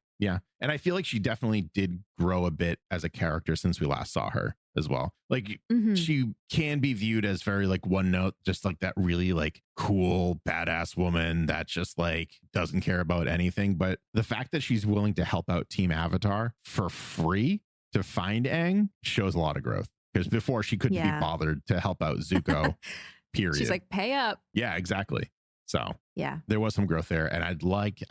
And I feel like she definitely did grow a bit as a character since we last saw her as well. Like she can be viewed as very like one note, just like that really like cool, badass woman that just like doesn't care about anything. But the fact that she's willing to help out Team Avatar for free to find Aang shows a lot of growth. Because before she couldn't be bothered to help out Zuko, period. She's like, pay up. Yeah, exactly. So yeah, there was some growth there. And I'd like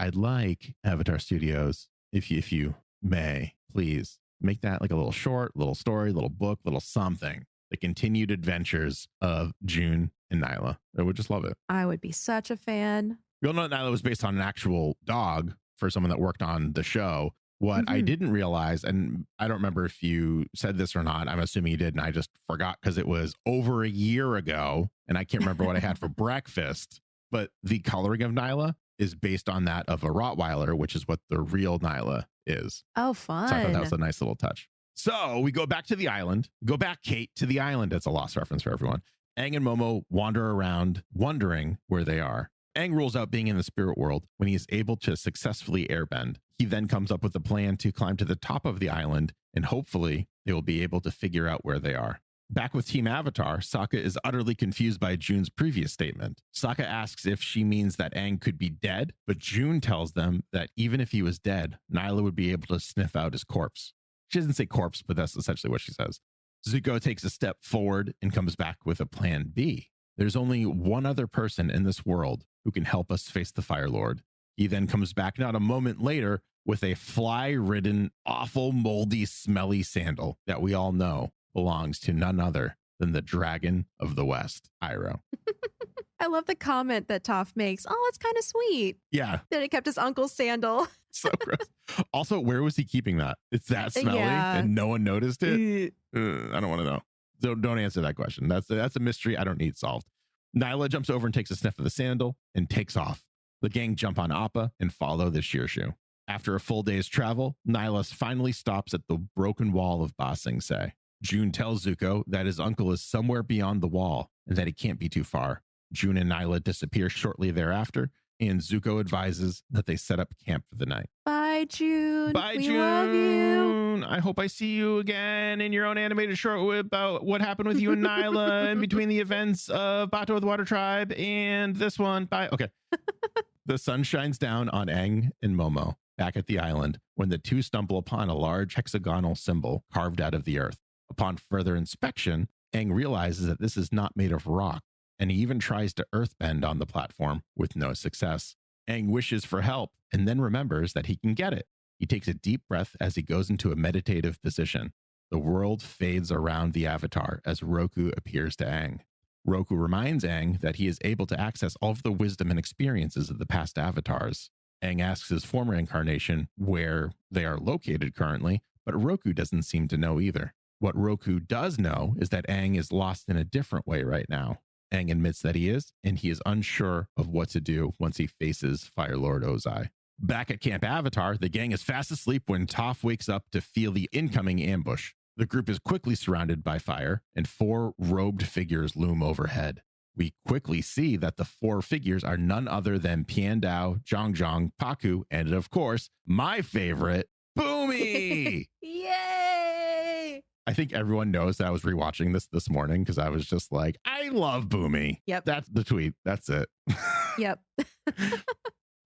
Avatar Studios, if you may, please make that like a little short, little story, little book, little something. The continued adventures of June and Nyla. I would just love it. I would be such a fan. You'll know Nyla was based on an actual dog for someone that worked on the show. What I didn't realize, and I don't remember if you said this or not, I'm assuming you did, and I just forgot because it was over a year ago, and I can't remember what I had for breakfast, but the coloring of Nyla is based on that of a Rottweiler, which is what the real Nyla is. Oh, fun. So I thought that was a nice little touch. So we go back to the island. Go back, Kate, to the island. It's a lost reference for everyone. Aang and Momo wander around, wondering where they are. Aang rules out being in the spirit world when he is able to successfully airbend. He then comes up with a plan to climb to the top of the island, and hopefully they will be able to figure out where they are. Back with Team Avatar, Sokka is utterly confused by June's previous statement. Sokka asks if she means that Aang could be dead, but June tells them that even if he was dead, Nyla would be able to sniff out his corpse. She doesn't say corpse, but that's essentially what she says. Zuko takes a step forward and comes back with a plan B. There's only one other person in this world who can help us face the Fire Lord. He then comes back not a moment later with a fly-ridden, awful, moldy, smelly sandal that we all know belongs to none other than the Dragon of the West, Iroh. I love the comment that Toph makes. Oh, it's kind of sweet. Yeah. That he kept his uncle's sandal. So gross. Also, where was he keeping that? It's that smelly and no one noticed it? I don't want to know. So don't answer that question. That's a mystery I don't need solved. Nyla jumps over and takes a sniff of the sandal and takes off. The gang jump on Appa and follow the Shearshu. After a full day's travel, Nyla finally stops at the broken wall of Ba Sing Se. June tells Zuko that his uncle is somewhere beyond the wall and that he can't be too far. June and Nyla disappear shortly thereafter, and Zuko advises that they set up camp for the night. Bye, June. Bye, we June. love you. I hope I see you again in your own animated short about what happened with you and Nyla in between the events of Bato of the Water Tribe and this one. Bye. Okay. The sun shines down on Aang and Momo back at the island when the two stumble upon a large hexagonal symbol carved out of the earth. Upon further inspection, Aang realizes that this is not made of rock, and he even tries to earthbend on the platform with no success. Aang wishes for help and then remembers that he can get it. He takes a deep breath as he goes into a meditative position. The world fades around the avatar as Roku appears to Aang. Roku reminds Aang that he is able to access all of the wisdom and experiences of the past avatars. Aang asks his former incarnation where they are located currently, but Roku doesn't seem to know either. What Roku does know is that Aang is lost in a different way right now. Aang admits that he is, and he is unsure of what to do once he faces Fire Lord Ozai. Back at Camp Avatar, the gang is fast asleep when Toph wakes up to feel the incoming ambush. The group is quickly surrounded by fire, and 4 robed figures loom overhead. We quickly see that the 4 figures are none other than Piandao, Zhang, Paku, and of course, my favorite, Boomy! Yay! I think everyone knows that I was rewatching this morning because I was just like, I love Boomy. Yep. That's the tweet. That's it. Yep.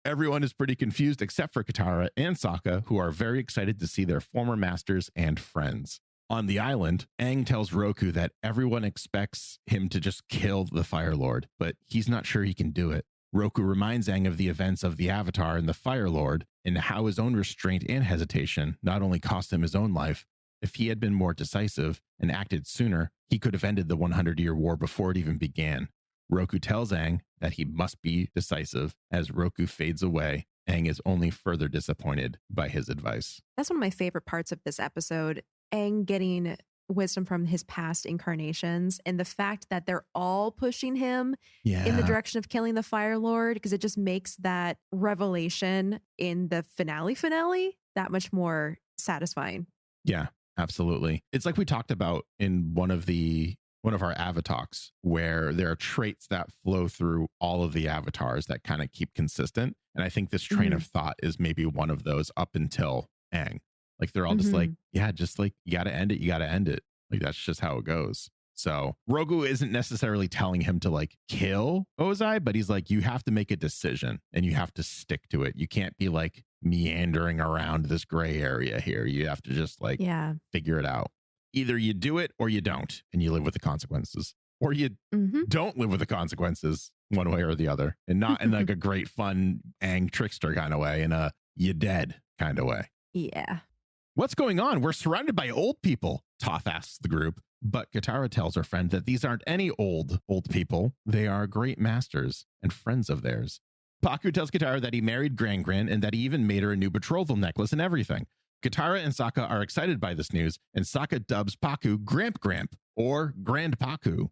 Everyone is pretty confused except for Katara and Sokka, who are very excited to see their former masters and friends. On the island, Aang tells Roku that everyone expects him to just kill the Fire Lord, but he's not sure he can do it. Roku reminds Aang of the events of the Avatar and the Fire Lord and how his own restraint and hesitation not only cost him his own life. If he had been more decisive and acted sooner, he could have ended the 100-year war before it even began. Roku tells Aang that he must be decisive. As Roku fades away, Aang is only further disappointed by his advice. That's one of my favorite parts of this episode. Aang getting wisdom from his past incarnations and the fact that they're all pushing him in the direction of killing the Fire Lord, because it just makes that revelation in the finale that much more satisfying. Yeah, absolutely. It's like we talked about in one of our Avatalks, where there are traits that flow through all of the avatars that kind of keep consistent. And I think this train of thought is maybe one of those up until Aang. Like they're all just like, yeah, just like, you got to end it. You got to end it. Like, that's just how it goes. So Roku isn't necessarily telling him to like kill Ozai, but he's like, you have to make a decision and you have to stick to it. You can't be like meandering around this gray area here. You have to just like figure it out. Either you do it or you don't, and you live with the consequences, or you don't live with the consequences one way or the other, and not in like a great fun Aang trickster kind of way, in a you dead kind of way. Yeah. What's going on? We're surrounded by old people, Toph asks the group, but Katara tells her friend that these aren't any old people. They are great masters and friends of theirs. Paku tells Katara that he married Gran and that he even made her a new betrothal necklace and everything. Katara and Sokka are excited by this news, and Sokka dubs Paku Gramp or Grand Paku.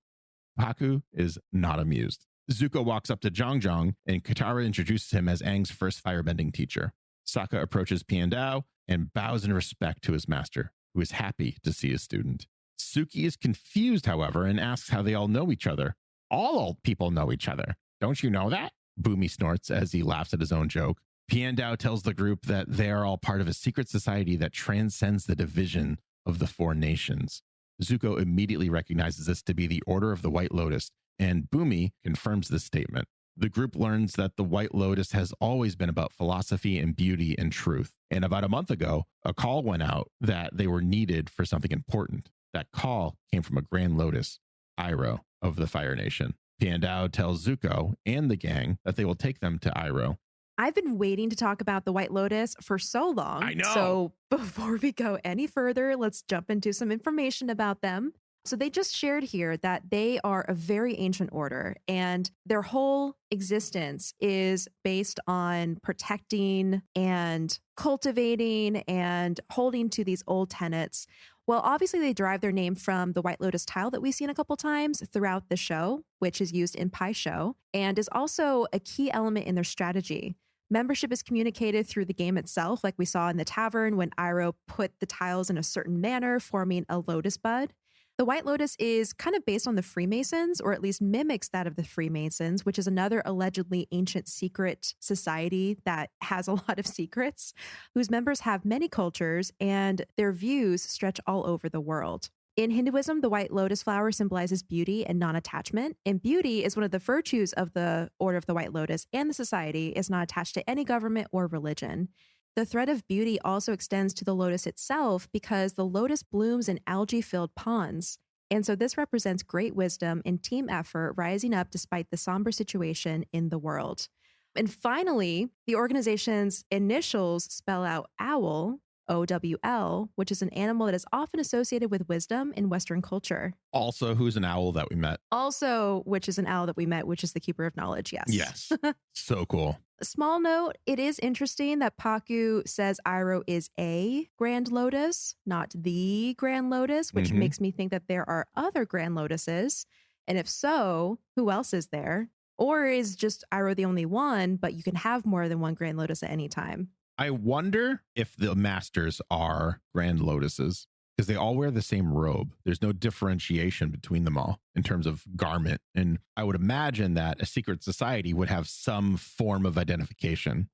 Paku is not amused. Zuko walks up to Zhang, and Katara introduces him as Aang's first firebending teacher. Sokka approaches Piandao and bows in respect to his master, who is happy to see his student. Suki is confused, however, and asks how they all know each other. All old people know each other. Don't you know that? Boomy snorts as he laughs at his own joke. Piandao tells the group that they are all part of a secret society that transcends the division of the 4 nations. Zuko immediately recognizes this to be the Order of the White Lotus, and Boomy confirms this statement. The group learns that the White Lotus has always been about philosophy and beauty and truth. And about a month ago, a call went out that they were needed for something important. That call came from a Grand Lotus, Iroh of the Fire Nation. Piandao tells Zuko and the gang that they will take them to Iroh. I've been waiting to talk about the White Lotus for so long. I know. So before we go any further, let's jump into some information about them. So they just shared here that they are a very ancient order, and their whole existence is based on protecting and cultivating and holding to these old tenets. Well, obviously they derive their name from the White Lotus tile that we've seen a couple times throughout the show, which is used in Pai Sho, and is also a key element in their strategy. Membership is communicated through the game itself, like we saw in the tavern when Iroh put the tiles in a certain manner, forming a lotus bud. The White Lotus is kind of based on the Freemasons, or at least mimics that of the Freemasons, which is another allegedly ancient secret society that has a lot of secrets, whose members have many cultures and their views stretch all over the world. In Hinduism, the white lotus flower symbolizes beauty and non-attachment, and beauty is one of the virtues of the Order of the White Lotus, and the society is not attached to any government or religion. The thread of beauty also extends to the lotus itself because the lotus blooms in algae-filled ponds. And so this represents great wisdom and team effort rising up despite the somber situation in the world. And finally, the organization's initials spell out owl, OWL, which is an animal that is often associated with wisdom in Western culture. Also, who's an owl that we met? Also, which is an owl that we met, which is the keeper of knowledge. Yes. Yes. So cool. Small note, it is interesting that Paku says Iroh is a Grand Lotus, not the Grand Lotus, which makes me think that there are other Grand Lotuses. And if so, who else is there? Or is just Iroh the only one, but you can have more than one Grand Lotus at any time? I wonder if the masters are Grand Lotuses, because they all wear the same robe. There's no differentiation between them all in terms of garment. And I would imagine that a secret society would have some form of identification,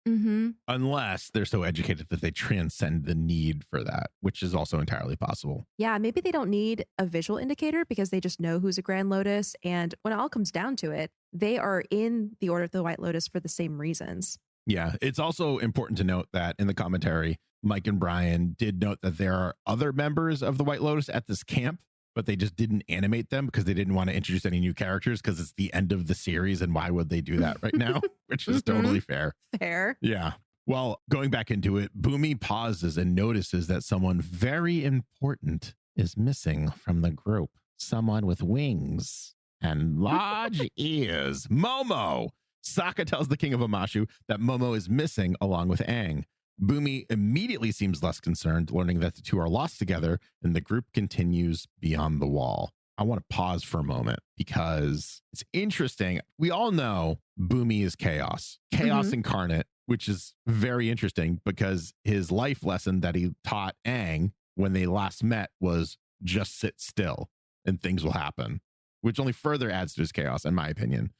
unless they're so educated that they transcend the need for that, which is also entirely possible. Yeah, maybe they don't need a visual indicator because they just know who's a Grand Lotus. And when it all comes down to it, they are in the Order of the White Lotus for the same reasons. Yeah, it's also important to note that in the commentary, Mike and Brian did note that there are other members of the White Lotus at this camp, but they just didn't animate them because they didn't want to introduce any new characters because it's the end of the series. And why would they do that right now? Which is totally fair. Fair. Yeah. Well, going back into it, Boomy pauses and notices that someone very important is missing from the group. Someone with wings and large ears. Momo! Sokka tells the king of Amashu that Momo is missing along with Aang. Boomy immediately seems less concerned, learning that the two are lost together, and the group continues beyond the wall. I want to pause for a moment because it's interesting. We all know Boomy is chaos incarnate, which is very interesting because his life lesson that he taught Aang when they last met was just sit still and things will happen, which only further adds to his chaos, in my opinion.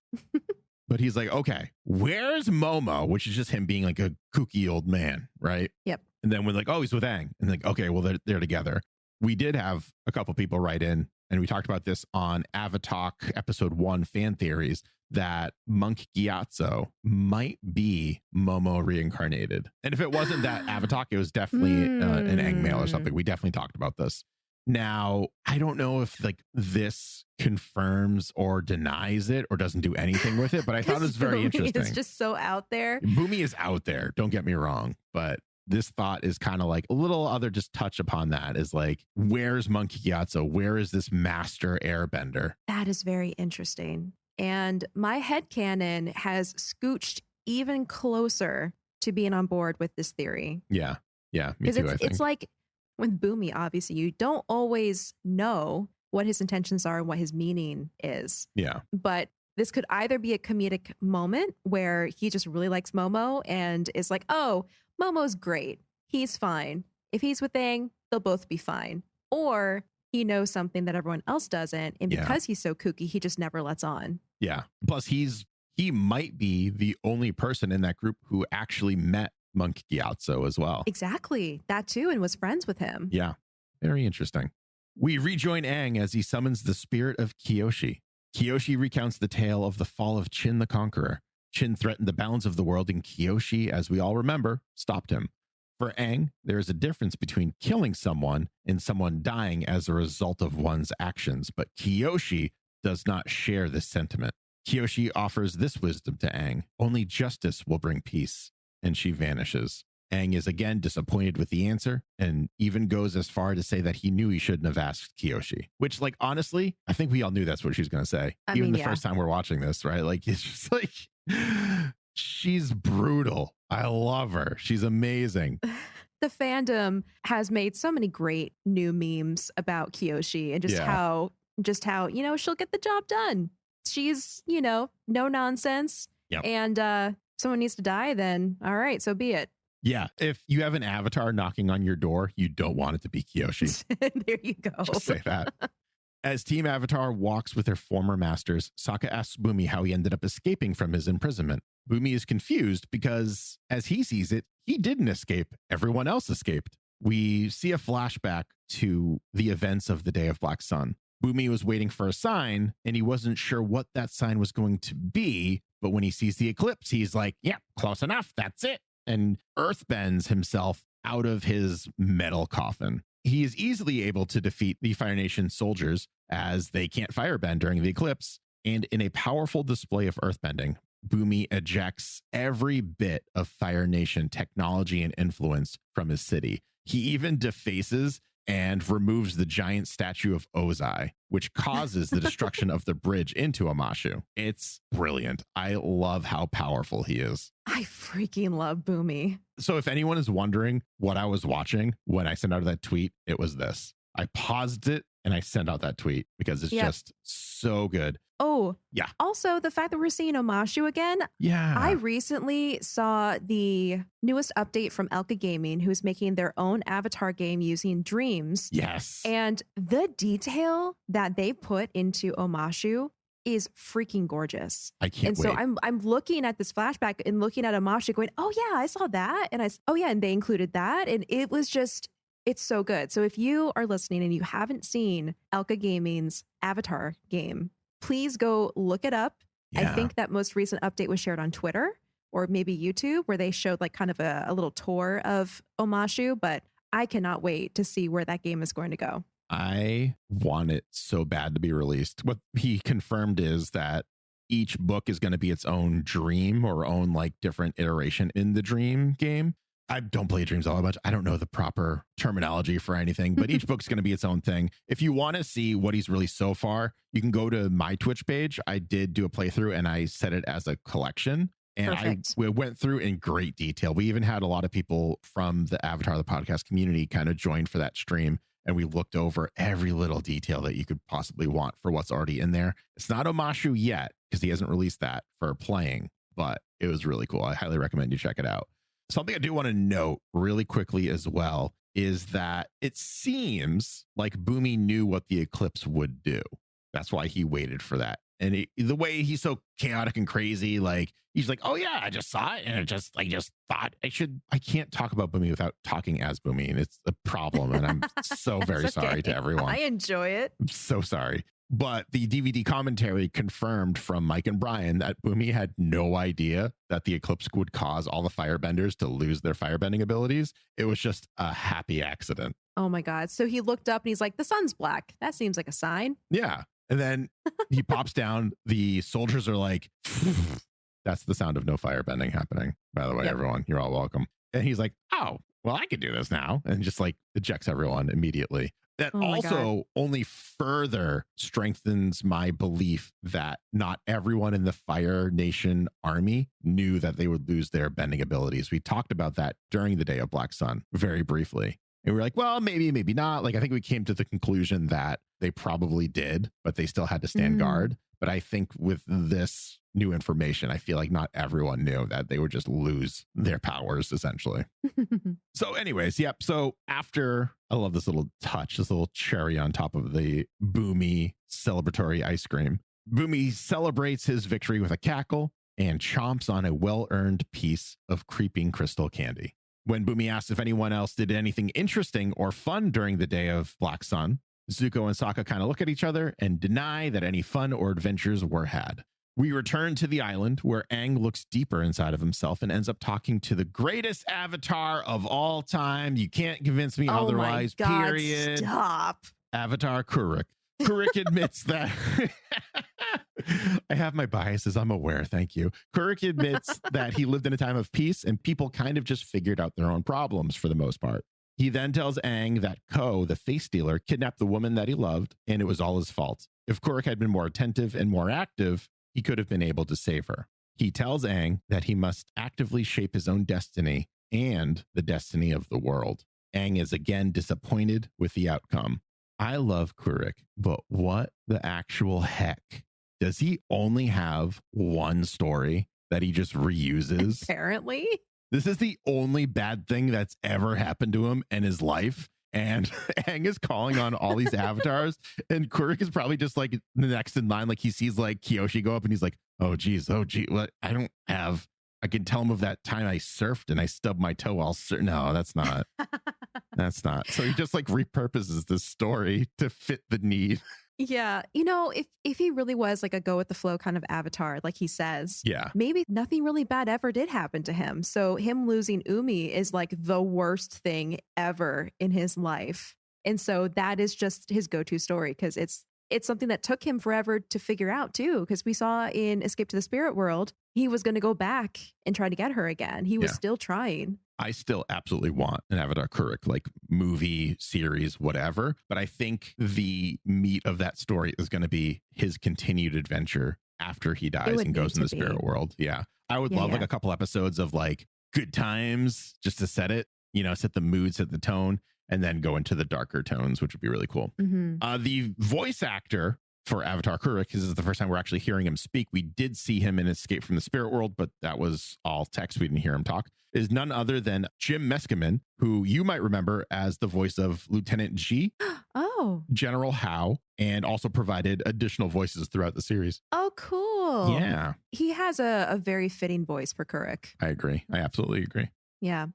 But he's like, okay, where's Momo? Which is just him being like a kooky old man, right? Yep. And then we're like, oh, he's with Aang. And like, okay, well, they're together. We did have a couple people write in, and we talked about this on Avatar episode 1 fan theories, that Monk Gyatso might be Momo reincarnated. And if it wasn't that Avatar, it was definitely an Aang male or something. We definitely talked about this. Now, I don't know if like this confirms or denies it or doesn't do anything with it, but I thought it was very interesting. It's just so out there. Boomy is out there. Don't get me wrong. But this thought is kind of like a little other just touch upon that is like, where's Monkey Gyatso? Where is this master airbender? That is very interesting. And my headcanon has scooched even closer to being on board with this theory. Yeah. Yeah. Me too, I think. It's like, with Boomy, obviously, you don't always know what his intentions are and what his meaning is. Yeah. But this could either be a comedic moment where he just really likes Momo and is like, oh, Momo's great. He's fine. If he's with Aang, they'll both be fine. Or he knows something that everyone else doesn't. And because he's so kooky, he just never lets on. Yeah. Plus, he might be the only person in that group who actually met Monk Gyatso as well. Exactly. That too, and was friends with him. Yeah. Very interesting. We rejoin Aang as he summons the spirit of Kyoshi. Kyoshi recounts the tale of the fall of Chin the Conqueror. Chin threatened the balance of the world, and Kyoshi, as we all remember, stopped him. For Aang, there is a difference between killing someone and someone dying as a result of one's actions, but Kyoshi does not share this sentiment. Kyoshi offers this wisdom to Aang: only justice will bring peace. And she vanishes. Aang is again disappointed with the answer and even goes as far to say that he knew he shouldn't have asked Kyoshi, which, like, honestly, I think we all knew that's what she was going to say. Even the first time we're watching this, right? Like, it's just like, she's brutal. I love her. She's amazing. The fandom has made so many great new memes about Kyoshi and just how, you know, she'll get the job done. She's, you know, no nonsense. Yep. And, someone needs to die, then all right, so be it. Yeah. If you have an avatar knocking on your door, you don't want it to be Kyoshi. There you go. Just say that. As Team Avatar walks with their former masters, Sokka asks Bumi how he ended up escaping from his imprisonment. Bumi is confused because, as he sees it, he didn't escape. Everyone else escaped. We see a flashback to the events of the Day of Black Sun. Bumi was waiting for a sign, and he wasn't sure what that sign was going to be. But when he sees the eclipse, he's like, yeah, close enough. That's it. And earthbends himself out of his metal coffin. He is easily able to defeat the Fire Nation soldiers as they can't firebend during the eclipse. And in a powerful display of earthbending, Bumi ejects every bit of Fire Nation technology and influence from his city. He even defaces and removes the giant statue of Ozai, which causes the destruction of the bridge into Omashu. It's brilliant. I love how powerful he is. I freaking love Bumi. So if anyone is wondering what I was watching when I sent out that tweet, it was this. I paused it and I sent out that tweet because it's just so good. Oh, yeah. Also, the fact that we're seeing Omashu again. Yeah. I recently saw the newest update from Elka Gaming, who's making their own Avatar game using dreams. Yes. And the detail that they put into Omashu is freaking gorgeous. I can't wait. And so I'm looking at this flashback and looking at Omashu going, oh yeah, I saw that. And and they included that. And it was just, it's so good. So if you are listening and you haven't seen Elka Gaming's Avatar game, please go look it up. Yeah. I think that most recent update was shared on Twitter or maybe YouTube, where they showed like kind of a little tour of Omashu, but I cannot wait to see where that game is going to go. I want it so bad to be released. What he confirmed is that each book is going to be its own dream or own like different iteration in the dream game. I don't play dreams all that much. I don't know the proper terminology for anything, but each book's going to be its own thing. If you want to see what he's released so far, you can go to my Twitch page. I did do a playthrough and I set it as a collection. And we went through in great detail. We even had a lot of people from the Avatar, the podcast community, kind of join for that stream. And we looked over every little detail that you could possibly want for what's already in there. It's not Omashu yet because he hasn't released that for playing, but it was really cool. I highly recommend you check it out. Something I do want to note really quickly as well is that it seems like Bumi knew what the eclipse would do. That's why he waited for that. And the way he's so chaotic and crazy, like he's like, oh yeah, I just saw it. And I just thought I can't talk about Bumi without talking as Bumi. And it's a problem. And I'm so very sorry to everyone. I enjoy it. I'm so sorry. But the DVD commentary confirmed from Mike and Brian that Bumi had no idea that the eclipse would cause all the firebenders to lose their firebending abilities. It was just a happy accident. Oh my God. So he looked up and he's like, the sun's black. That seems like a sign. Yeah. And then he pops down. The soldiers are like, that's the sound of no firebending happening. By the way, everyone, you're all welcome. And he's like, oh, well, I could do this now. And just like ejects everyone immediately. That also only further strengthens my belief that not everyone in the Fire Nation army knew that they would lose their bending abilities. We talked about that during the Day of Black Sun very briefly. And we were like, well, maybe not. Like, I think we came to the conclusion that they probably did, but they still had to stand guard. But I think with this new information, I feel like not everyone knew that they would just lose their powers, essentially. So anyways, yep. So after, I love this little touch, this little cherry on top of the Bumi celebratory ice cream. Bumi celebrates his victory with a cackle and chomps on a well-earned piece of creeping crystal candy. When Bumi asks if anyone else did anything interesting or fun during the Day of Black Sun, Zuko and Sokka kind of look at each other and deny that any fun or adventures were had. We return to the island where Aang looks deeper inside of himself and ends up talking to the greatest avatar of all time. You can't convince me otherwise, my God, period. Stop. Avatar Kuruk. Kuruk admits that I have my biases. I'm aware. Thank you. Kuruk admits that he lived in a time of peace and people kind of just figured out their own problems for the most part. He then tells Aang that Ko, the face stealer, kidnapped the woman that he loved, and it was all his fault. If Kuruk had been more attentive and more active, he could have been able to save her. He tells Aang that he must actively shape his own destiny and the destiny of the world. Aang is again disappointed with the outcome. I love Kuruk, but what the actual heck? Does he only have one story that he just reuses? Apparently. This is the only bad thing that's ever happened to him in his life. And Aang is calling on all these avatars, and Kuruk is probably just like the next in line. Like he sees like Kyoshi go up, and he's like, "Oh geez, what? I don't have. I can tell him of that time I surfed and I stubbed my toe. No, that's not. That's not." So he just like repurposes this story to fit the need. Yeah. If he really was like a go with the flow kind of avatar, like he says, Yeah. maybe nothing really bad ever did happen to him. So him losing Umi is like the worst thing ever in his life. And so that is just his go-to story because it's something that took him forever to figure out too. Because we saw in Escape to the Spirit World, he was going to go back and try to get her again. He was still trying. I still absolutely want an Avatar Kuruk, like movie, series, whatever. But I think the meat of that story is going to be his continued adventure after he dies and goes in the spirit world. Yeah. I would love like a couple episodes of like good times just to set it, set the mood, set the tone, and then go into the darker tones, which would be really cool. Mm-hmm. The voice actor for Avatar Kuruk, because this is the first time we're actually hearing him speak. We did see him in Escape from the Spirit World, but that was all text. We didn't hear him talk. Is none other than Jim Meskimen, who you might remember as the voice of Lieutenant G, General Hao, and also provided additional voices throughout the series. Oh, cool. Yeah. He has a very fitting voice for Kuruk. I agree. I absolutely agree. Yeah.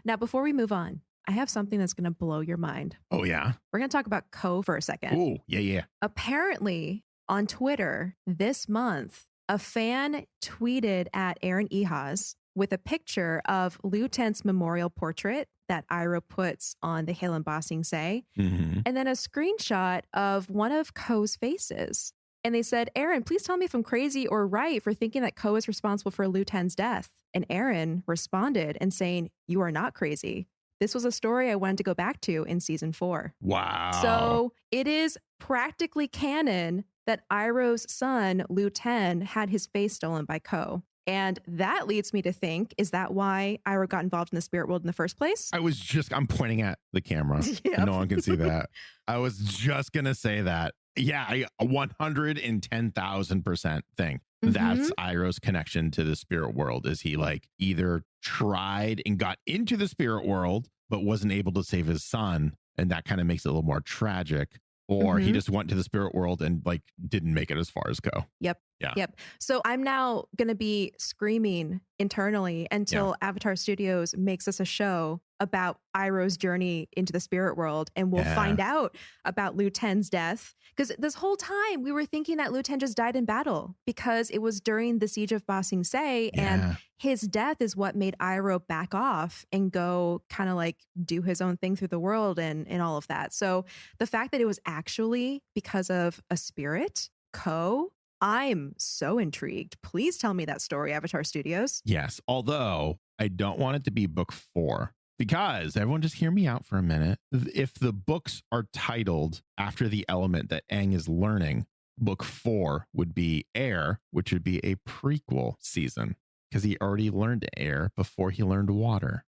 Now, before we move on, I have something that's going to blow your mind. Oh, yeah? We're going to talk about Ko for a second. Oh, yeah. Apparently, on Twitter this month, a fan tweeted at Aaron Ehas with a picture of Liu Ten's memorial portrait that Iroh puts on the Hale and Ba Sing Se, and then a screenshot of one of Ko's faces. And they said, "Aaron, please tell me if I'm crazy or right for thinking that Ko is responsible for Liu Ten's death." And Aaron responded and saying, "You are not crazy. This was a story I wanted to go back to in season 4. Wow. So it is practically canon that Iroh's son, Liu Ten, had his face stolen by Ko. And that leads me to think, is that why Iroh got involved in the spirit world in the first place? I'm pointing at the camera. Yep. No one can see that. I was just going to say that. Yeah, I 110,000% think that's Iroh's connection to the spirit world. Is he like either tried and got into the spirit world, but wasn't able to save his son, and that kind of makes it a little more tragic, or he just went to the spirit world and like didn't make it as far as Ko. Yep. Yeah. Yep. So I'm now going to be screaming internally until Avatar Studios makes us a show about Iroh's journey into the spirit world, and we'll find out about Liu Ten's death. Because this whole time we were thinking that Liu Ten just died in battle because it was during the siege of Ba Sing Se, and his death is what made Iroh back off and go kind of like do his own thing through the world and all of that. So the fact that it was actually because of a spirit, Ko, I'm so intrigued. Please tell me that story, Avatar Studios. Yes, although I don't want it to be book 4, because everyone just hear me out for a minute. If the books are titled after the element that Aang is learning, book 4 would be Air, which would be a prequel season, because he already learned air before he learned water.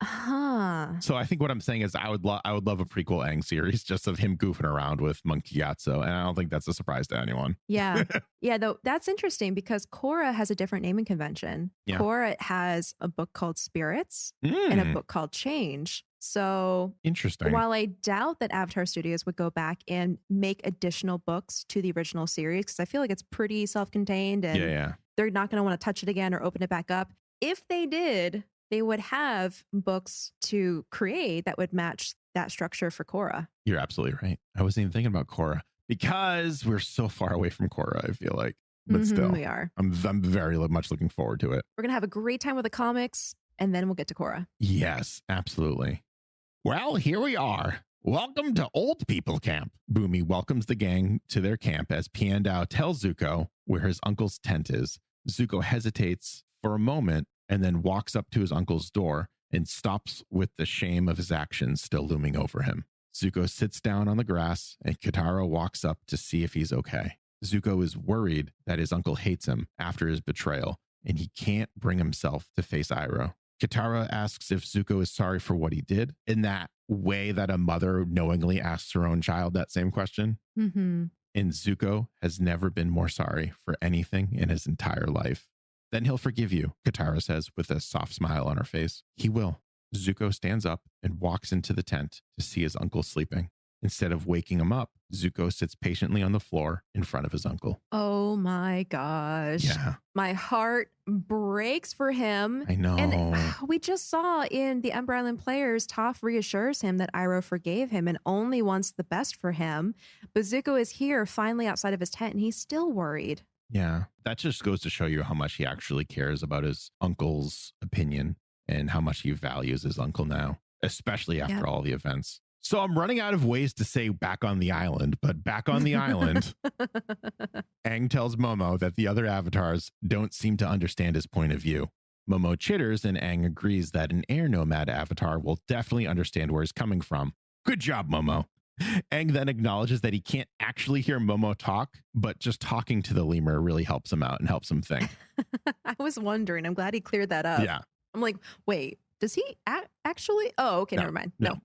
So I think what I'm saying is I would love a prequel Aang series just of him goofing around with Monkey Gyatso, and I don't think that's a surprise to anyone. Yeah. Though that's interesting because Korra has a different naming convention. Korra has a book called Spirits and a book called Change. So interesting. While I doubt that Avatar Studios would go back and make additional books to the original series, because I feel like it's pretty self-contained and they're not going to want to touch it again or open it back up. If they did, they would have books to create that would match that structure for Korra. You're absolutely right. I wasn't even thinking about Korra because we're so far away from Korra, I feel like. But still, we are. I'm very much looking forward to it. We're going to have a great time with the comics, and then we'll get to Korra. Yes, absolutely. Well, here we are. Welcome to Old People Camp. Boomy welcomes the gang to their camp as Piandao tells Zuko where his uncle's tent is. Zuko hesitates for a moment and then walks up to his uncle's door and stops with the shame of his actions still looming over him. Zuko sits down on the grass and Katara walks up to see if he's okay. Zuko is worried that his uncle hates him after his betrayal and he can't bring himself to face Iroh. Katara asks if Zuko is sorry for what he did in that way that a mother knowingly asks her own child that same question. And Zuko has never been more sorry for anything in his entire life. Then he'll forgive you, Katara says with a soft smile on her face. He will. Zuko stands up and walks into the tent to see his uncle sleeping. Instead of waking him up, Zuko sits patiently on the floor in front of his uncle. Oh my gosh. Yeah. My heart breaks for him. I know. And we just saw in the Ember Island Players, Toph reassures him that Iroh forgave him and only wants the best for him. But Zuko is here finally outside of his tent and he's still worried. Yeah. That just goes to show you how much he actually cares about his uncle's opinion and how much he values his uncle now, especially after all the events. So I'm running out of ways to say back on the island, but back on the island, Aang tells Momo that the other avatars don't seem to understand his point of view. Momo chitters and Aang agrees that an air nomad avatar will definitely understand where he's coming from. Good job, Momo. Aang then acknowledges that he can't actually hear Momo talk, but just talking to the lemur really helps him out and helps him think. I was wondering. I'm glad he cleared that up. Yeah. I'm like, wait, does he actually? Oh, okay, never mind. No.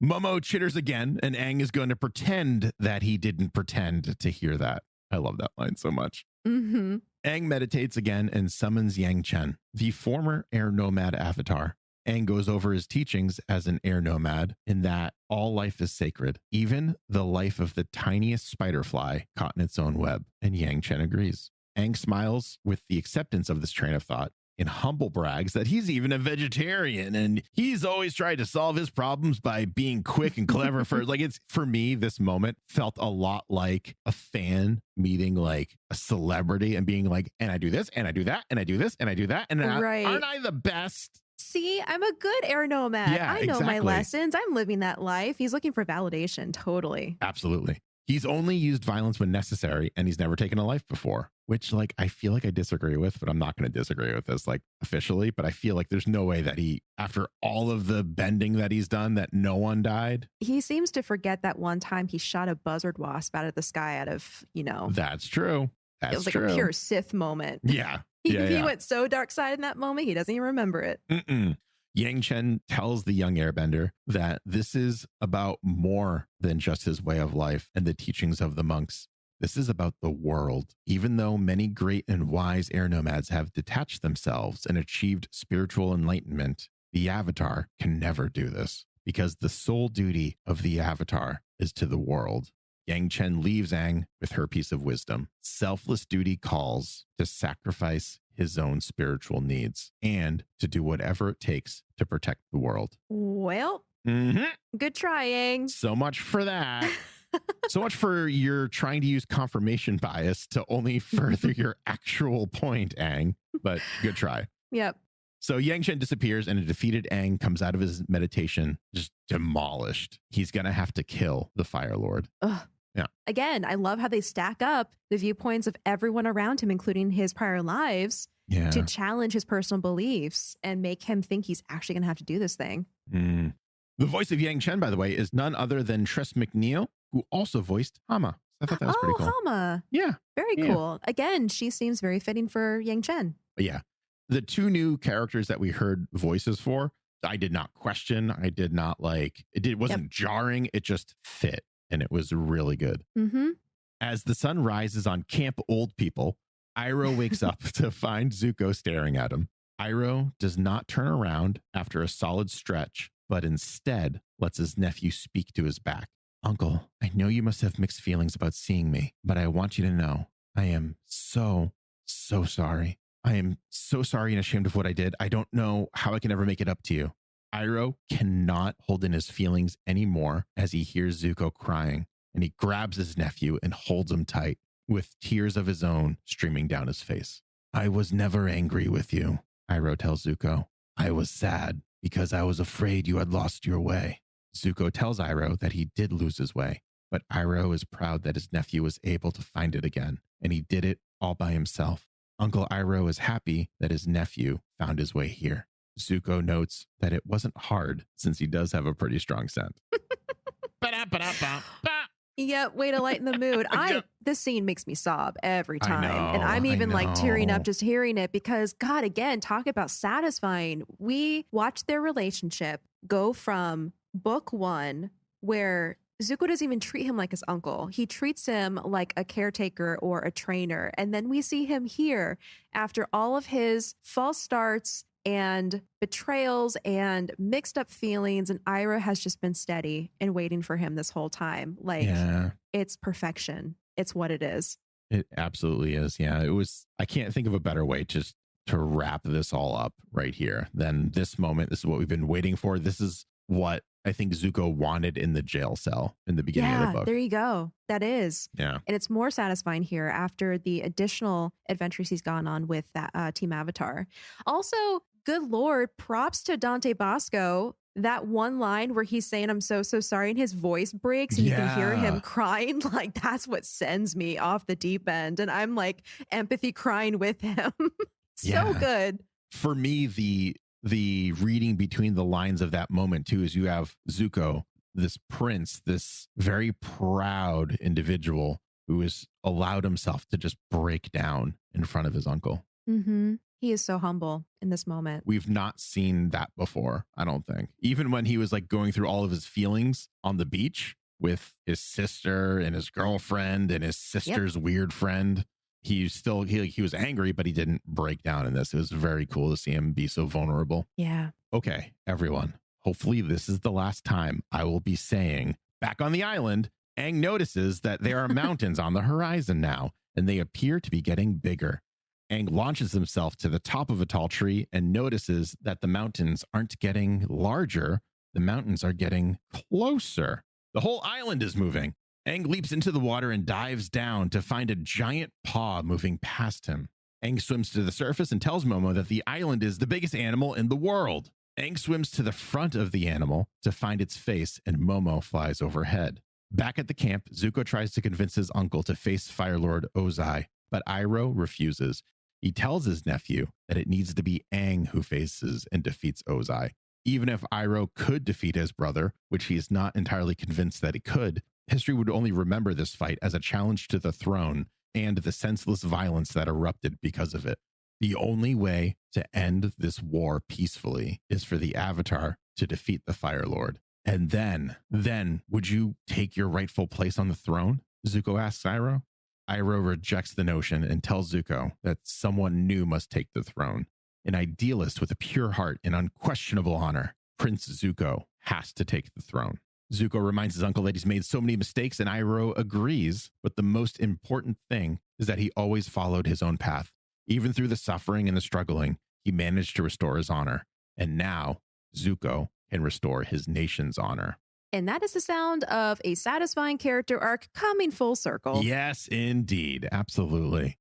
Momo chitters again, and Aang is going to pretend that he didn't pretend to hear that. I love that line so much. Mm-hmm. Aang meditates again and summons Yang Chen, the former air nomad avatar. Aang goes over his teachings as an air nomad in that all life is sacred, even the life of the tiniest spider fly caught in its own web, and Yang Chen agrees. Aang smiles with the acceptance of this train of thought and humble brags that he's even a vegetarian and he's always tried to solve his problems by being quick and clever. For me, this moment felt a lot like a fan meeting like a celebrity and being like, and I do this and I do that and I do this and I do that. And aren't I the best? See, I'm a good air nomad. Yeah, I know my exactly. lessons. I'm living that life. He's looking for validation. Totally. Absolutely. He's only used violence when necessary, and he's never taken a life before, which I feel like I disagree with, but I'm not going to disagree with this officially. But I feel like there's no way that after all of the bending that he's done, that no one died. He seems to forget that one time he shot a buzzard wasp out of the sky out of, That's true. It was like a pure Sith moment. Yeah. He went so dark side in that moment, he doesn't even remember it. Yang Chen tells the young airbender that this is about more than just his way of life and the teachings of the monks. This is about the world. Even though many great and wise air nomads have detached themselves and achieved spiritual enlightenment, the avatar can never do this because the sole duty of the avatar is to the world. Yang Chen leaves Aang with her piece of wisdom. Selfless duty calls to sacrifice his own spiritual needs and to do whatever it takes to protect the world. Well, good trying. So much for that. So much for your trying to use confirmation bias to only further your actual point, Aang, but good try. Yep. So Yang Chen disappears and a defeated Aang comes out of his meditation just demolished. He's going to have to kill the Fire Lord. Ugh. Yeah. Again, I love how they stack up the viewpoints of everyone around him, including his prior lives, to challenge his personal beliefs and make him think he's actually going to have to do this thing. The voice of Yang Chen, by the way, is none other than Tress MacNeille, who also voiced Hama. I thought that was pretty cool. Hama. Yeah. Very cool. Again, she seems very fitting for Yang Chen. But yeah. The two new characters that we heard voices for, I did not question. I did not it wasn't jarring. It just fit. And it was really good. As the sun rises on Camp Old People, Iroh wakes up to find Zuko staring at him. Iroh does not turn around after a solid stretch, but instead lets his nephew speak to his back. Uncle, I know you must have mixed feelings about seeing me, but I want you to know I am so sorry. I am so sorry and ashamed of what I did. I don't know how I can ever make it up to you. Iroh cannot hold in his feelings anymore as he hears Zuko crying, and he grabs his nephew and holds him tight with tears of his own streaming down his face. I was never angry with you, Iroh tells Zuko. I was sad because I was afraid you had lost your way. Zuko tells Iroh that he did lose his way, but Iroh is proud that his nephew was able to find it again, and he did it all by himself. Uncle Iroh is happy that his nephew found his way here. Zuko notes that it wasn't hard since he does have a pretty strong scent. Yeah, way to lighten the mood. This scene makes me sob every time. And I'm even tearing up just hearing it because, God, again, talk about satisfying. We watched their relationship go from book one, where Zuko doesn't even treat him like his uncle. He treats him like a caretaker or a trainer. And then we see him here after all of his false starts and betrayals and mixed up feelings. And Iroh has just been steady and waiting for him this whole time. Like, it's perfection. It's what it is. It absolutely is. Yeah, it was. I can't think of a better way to wrap this all up right here than this moment. This is what we've been waiting for. This is what I think Zuko wanted in the jail cell in the beginning of the book. There you go. That is. Yeah. And it's more satisfying here after the additional adventures he's gone on with that Team Avatar. Also, good Lord, props to Dante Bosco. That one line where he's saying, I'm so sorry, and his voice breaks and you can hear him crying. Like, that's what sends me off the deep end. And I'm like empathy crying with him. So good. For me, the reading between the lines of that moment too is you have Zuko, this prince, this very proud individual who has allowed himself to just break down in front of his uncle. Mm-hmm. He is so humble in this moment. We've not seen that before, I don't think. Even when he was like going through all of his feelings on the beach with his sister and his girlfriend and his sister's weird friend, he was angry, but he didn't break down in this. It was very cool to see him be so vulnerable. Yeah. Okay, everyone. Hopefully this is the last time I will be saying, back on the island, Aang notices that there are mountains on the horizon now, and they appear to be getting bigger. Aang launches himself to the top of a tall tree and notices that the mountains aren't getting larger. The mountains are getting closer. The whole island is moving. Aang leaps into the water and dives down to find a giant paw moving past him. Aang swims to the surface and tells Momo that the island is the biggest animal in the world. Aang swims to the front of the animal to find its face, and Momo flies overhead. Back at the camp, Zuko tries to convince his uncle to face Fire Lord Ozai, but Iroh refuses. He tells his nephew that it needs to be Aang who faces and defeats Ozai. Even if Iroh could defeat his brother, which he is not entirely convinced that he could, history would only remember this fight as a challenge to the throne and the senseless violence that erupted because of it. The only way to end this war peacefully is for the Avatar to defeat the Fire Lord. And then would you take your rightful place on the throne? Zuko asks Iroh. Iroh rejects the notion and tells Zuko that someone new must take the throne. An idealist with a pure heart and unquestionable honor, Prince Zuko has to take the throne. Zuko reminds his uncle that he's made so many mistakes, and Iroh agrees. But the most important thing is that he always followed his own path. Even through the suffering and the struggling, he managed to restore his honor. And now Zuko can restore his nation's honor. And that is the sound of a satisfying character arc coming full circle. Yes, indeed. Absolutely.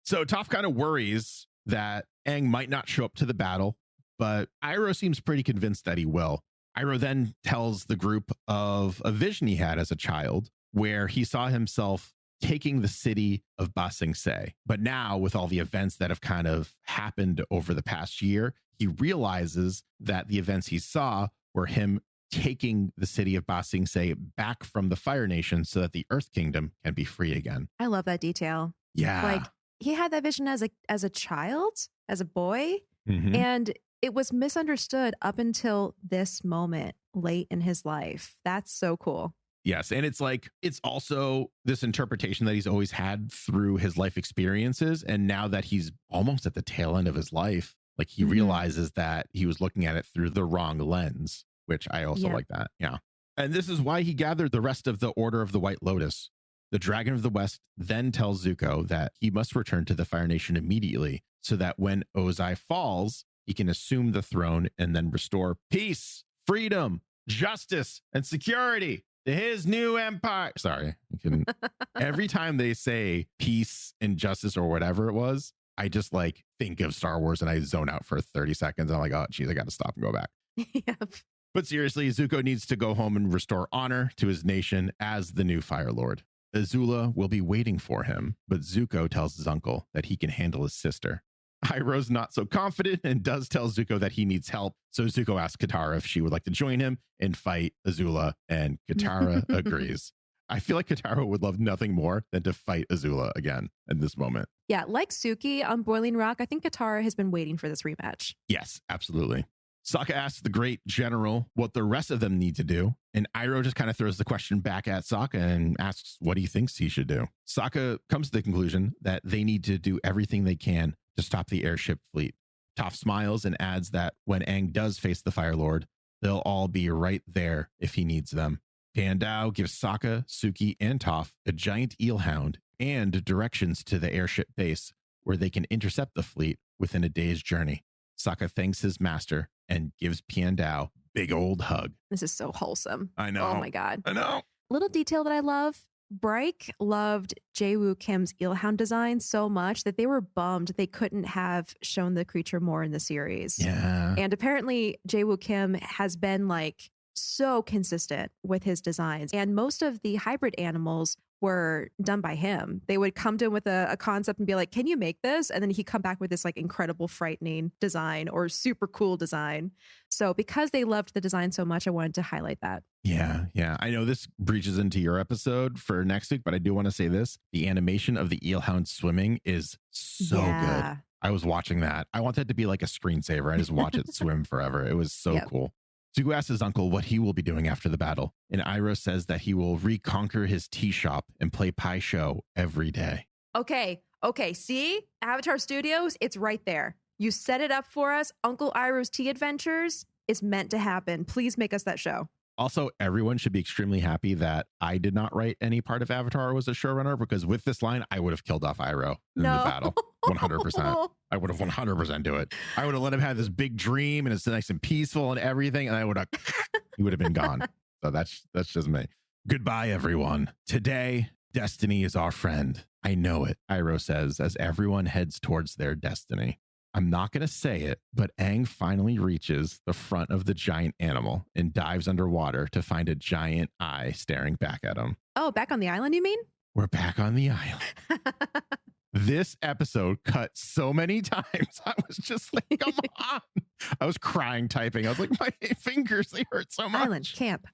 So Toph kind of worries that Aang might not show up to the battle, but Iroh seems pretty convinced that he will. Iroh then tells the group of a vision he had as a child where he saw himself taking the city of Ba Sing Se. But now with all the events that have kind of happened over the past year, he realizes that the events he saw were him taking the city of Ba Sing Se back from the Fire Nation so that the Earth Kingdom can be free again. I love that detail. Yeah. Like, he had that vision as a child, as a boy, and it was misunderstood up until this moment late in his life. That's so cool. Yes. And it's like, it's also this interpretation that he's always had through his life experiences. And now that he's almost at the tail end of his life, like he realizes that he was looking at it through the wrong lens, which I also like that. Yeah. And this is why he gathered the rest of the Order of the White Lotus. The Dragon of the West then tells Zuko that he must return to the Fire Nation immediately so that when Ozai falls, he can assume the throne and then restore peace, freedom, justice, and security to his new empire. Sorry, I couldn't. Every time they say peace and justice or whatever it was, I just like think of Star Wars and I zone out for 30 seconds. I'm like, oh, geez, I got to stop and go back. Yep. But seriously, Zuko needs to go home and restore honor to his nation as the new Fire Lord. Azula will be waiting for him, but Zuko tells his uncle that he can handle his sister. Iroh's not so confident and does tell Zuko that he needs help. So Zuko asks Katara if she would like to join him and fight Azula, and Katara agrees. I feel like Katara would love nothing more than to fight Azula again in this moment. Yeah, like Suki on Boiling Rock, I think Katara has been waiting for this rematch. Yes, absolutely. Sokka asks the great general what the rest of them need to do, and Iroh just kind of throws the question back at Sokka and asks what he thinks he should do. Sokka comes to the conclusion that they need to do everything they can to stop the airship fleet. Toph smiles and adds that when Aang does face the Fire Lord, they'll all be right there if he needs them. Piandao gives Sokka, Suki, and Toph a giant eel hound and directions to the airship base where they can intercept the fleet within a day's journey. Sokka thanks his master and gives Piandao a big old hug. This is so wholesome. I know. Oh my God. I know. Little detail that I love. Bryke loved Jae-woo Kim's eelhound design so much that they were bummed they couldn't have shown the creature more in the series. Yeah. And apparently Jae-woo Kim has been like so consistent with his designs. And most of the hybrid animals were done by him. They would come to him with a concept and be like, can you make this? And then he'd come back with this like incredible, frightening design or super cool design. So because they loved the design so much, I wanted to highlight that. Yeah. I know this breaches into your episode for next week, but I do want to say this. The animation of the eelhound swimming is so good. I was watching that. I want that to be like a screensaver. I just watch it swim forever. It was so cool. Zuko asks his uncle what he will be doing after the battle, and Iroh says that he will reconquer his tea shop and play Pai Sho every day. Okay. See? Avatar Studios, it's right there. You set it up for us. Uncle Iroh's tea adventures is meant to happen. Please make us that show. Also, everyone should be extremely happy that I did not write any part of Avatar or was a showrunner, because with this line, I would have killed off Iroh in the battle. 100%. I would have 100% do it. I would have let him have this big dream and it's nice and peaceful and everything. And I would have, he would have been gone. So that's just me. Goodbye, everyone. Today, destiny is our friend. I know it, Iroh says as everyone heads towards their destiny. I'm not going to say it, but Aang finally reaches the front of the giant animal and dives underwater to find a giant eye staring back at him. Oh, back on the island, you mean? We're back on the island. This episode cut so many times. I was just like, come on. I was crying typing. I was like, my fingers, they hurt so much. Island camp.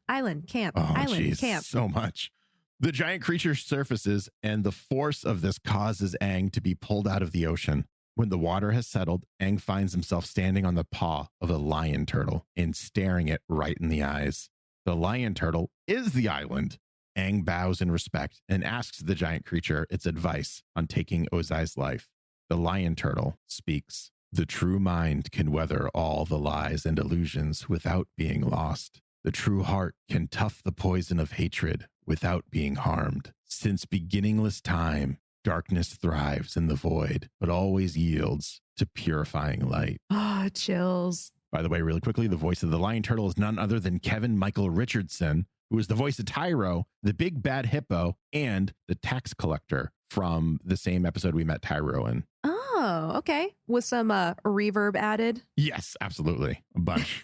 Oh, Island geez, camp. So much. The giant creature surfaces, and the force of this causes Aang to be pulled out of the ocean. When the water has settled, Aang finds himself standing on the paw of a lion turtle and staring it right in the eyes. The lion turtle is the island. Aang bows in respect and asks the giant creature its advice on taking Ozai's life. The lion turtle speaks. The true mind can weather all the lies and illusions without being lost. The true heart can tough the poison of hatred without being harmed. Since beginningless time, darkness thrives in the void, but always yields to purifying light. Oh, chills. By the way, really quickly, the voice of the lion turtle is none other than Kevin Michael Richardson, who is the voice of Tyro, the big bad hippo, and the tax collector from the same episode we met Tyro in. Oh, okay. With some reverb added. Yes, absolutely. A bunch.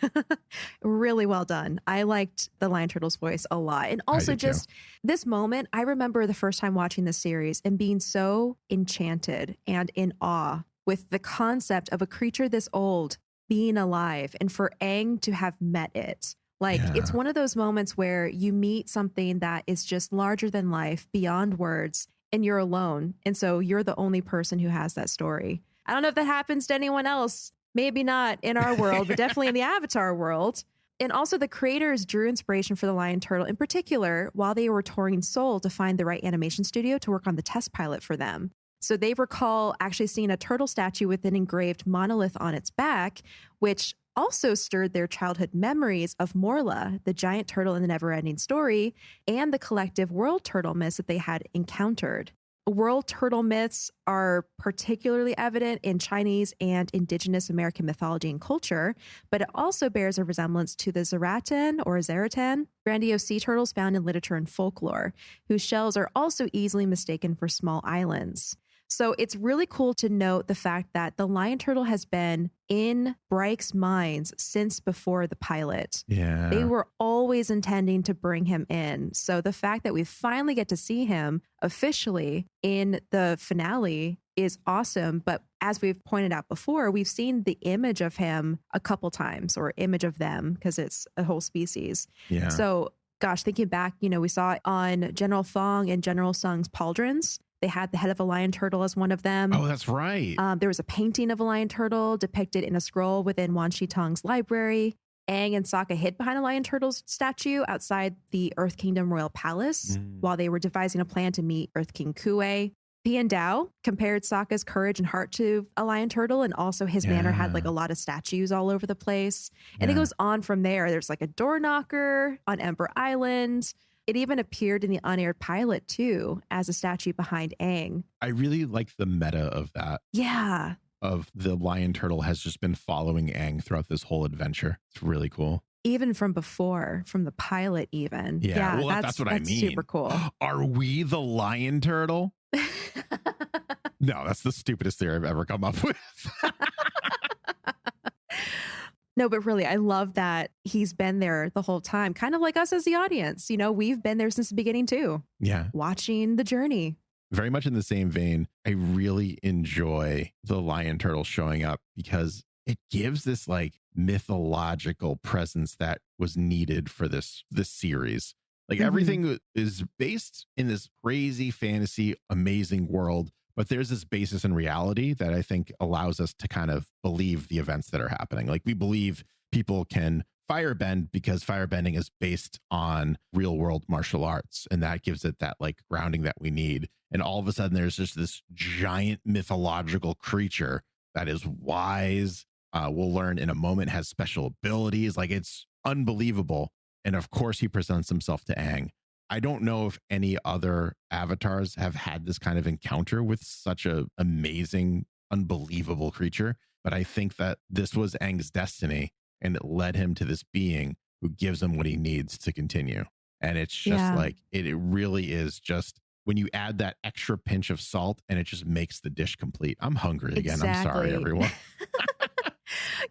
Really well done. I liked the lion turtle's voice a lot. And also just this moment, I remember the first time watching this series and being so enchanted and in awe with the concept of a creature this old being alive and for Aang to have met it. Like, it's one of those moments where you meet something that is just larger than life, beyond words, and you're alone. And so you're the only person who has that story. I don't know if that happens to anyone else. Maybe not in our world, but definitely in the Avatar world. And also the creators drew inspiration for the lion turtle in particular while they were touring Seoul to find the right animation studio to work on the test pilot for them. So they recall actually seeing a turtle statue with an engraved monolith on its back, which also stirred their childhood memories of Morla, the giant turtle in the Neverending Story, and the collective world turtle myths that they had encountered. World turtle myths are particularly evident in Chinese and indigenous American mythology and culture, but it also bears a resemblance to the Zaratan, grandiose sea turtles found in literature and folklore, whose shells are also easily mistaken for small islands. So it's really cool to note the fact that the lion turtle has been in Bryke's minds since before the pilot. Yeah. They were always intending to bring him in. So the fact that we finally get to see him officially in the finale is awesome. But as we've pointed out before, we've seen the image of him a couple times, or image of them, because it's a whole species. Yeah. So gosh, thinking back, we saw it on General Thong and General Sung's pauldrons. They had the head of a lion turtle as one of them. Oh, that's right. There was a painting of a lion turtle depicted in a scroll within Wan Shi Tong's library. Aang and Sokka hid behind a lion turtle's statue outside the Earth Kingdom Royal Palace while they were devising a plan to meet Earth King Kue. Pian Dao compared Sokka's courage and heart to a lion turtle, and also his manor had like a lot of statues all over the place. And it goes on from there. There's like a door knocker on Ember Island. It even appeared in the unaired pilot too as a statue behind Aang. I really like the meta of that. Yeah. Of the lion turtle has just been following Aang throughout this whole adventure. It's really cool. Even from before, from the pilot even. Yeah, well, that's what I mean. Super cool. Are we the lion turtle? No, that's the stupidest theory I've ever come up with. No, but really, I love that he's been there the whole time, kind of like us as the audience. You know, we've been there since the beginning too. Yeah. Watching the journey. Very much in the same vein, I really enjoy the lion turtle showing up because it gives this like mythological presence that was needed for this series. Like everything is based in this crazy fantasy, amazing world, but there's this basis in reality that I think allows us to kind of believe the events that are happening. Like we believe people can firebend because firebending is based on real world martial arts. And that gives it that like grounding that we need. And all of a sudden there's just this giant mythological creature that is wise. We'll learn in a moment has special abilities. Like it's unbelievable. And of course he presents himself to Aang. I don't know if any other avatars have had this kind of encounter with such a amazing, unbelievable creature. But I think that this was Aang's destiny, and it led him to this being who gives him what he needs to continue. And it's just like, it really is just when you add that extra pinch of salt and it just makes the dish complete. I'm hungry again. Exactly. I'm sorry, everyone.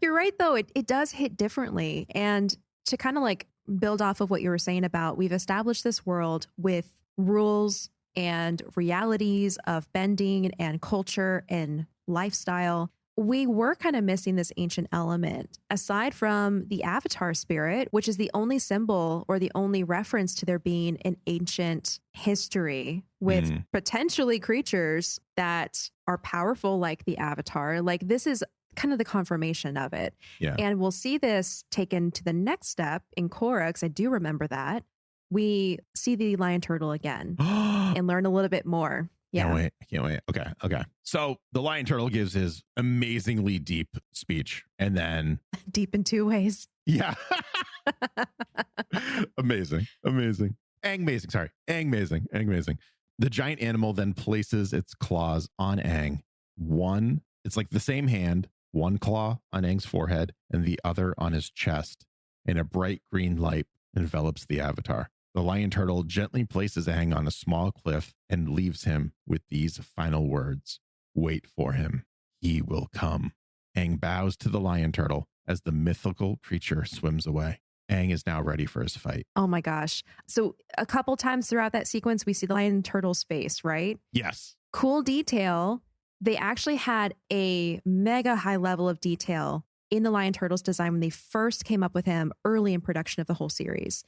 You're right, though. It does hit differently. And to kind of like build off of what you were saying about, we've established this world with rules and realities of bending and culture and lifestyle. We were kind of missing this ancient element aside from the avatar spirit, which is the only symbol or the only reference to there being an ancient history with potentially creatures that are powerful like the avatar. Like this is kind of the confirmation of it. Yeah. And we'll see this taken to the next step in Korra, because I do remember that. We see the lion turtle again and learn a little bit more. Yeah. I can't wait. Okay. So the lion turtle gives his amazingly deep speech and then deep in two ways. Yeah. Amazing. Aang. The giant animal then places its claws on Aang. It's like the same hand, one claw on Aang's forehead and the other on his chest, and a bright green light envelops the avatar. The lion turtle gently places Aang on a small cliff and leaves him with these final words. Wait for him. He will come. Aang bows to the lion turtle as the mythical creature swims away. Aang is now ready for his fight. Oh my gosh. So a couple times throughout that sequence, we see the lion turtle's face, right? Yes. Cool detail. They actually had a mega high level of detail in the lion turtle's design when they first came up with him early in production of the whole series.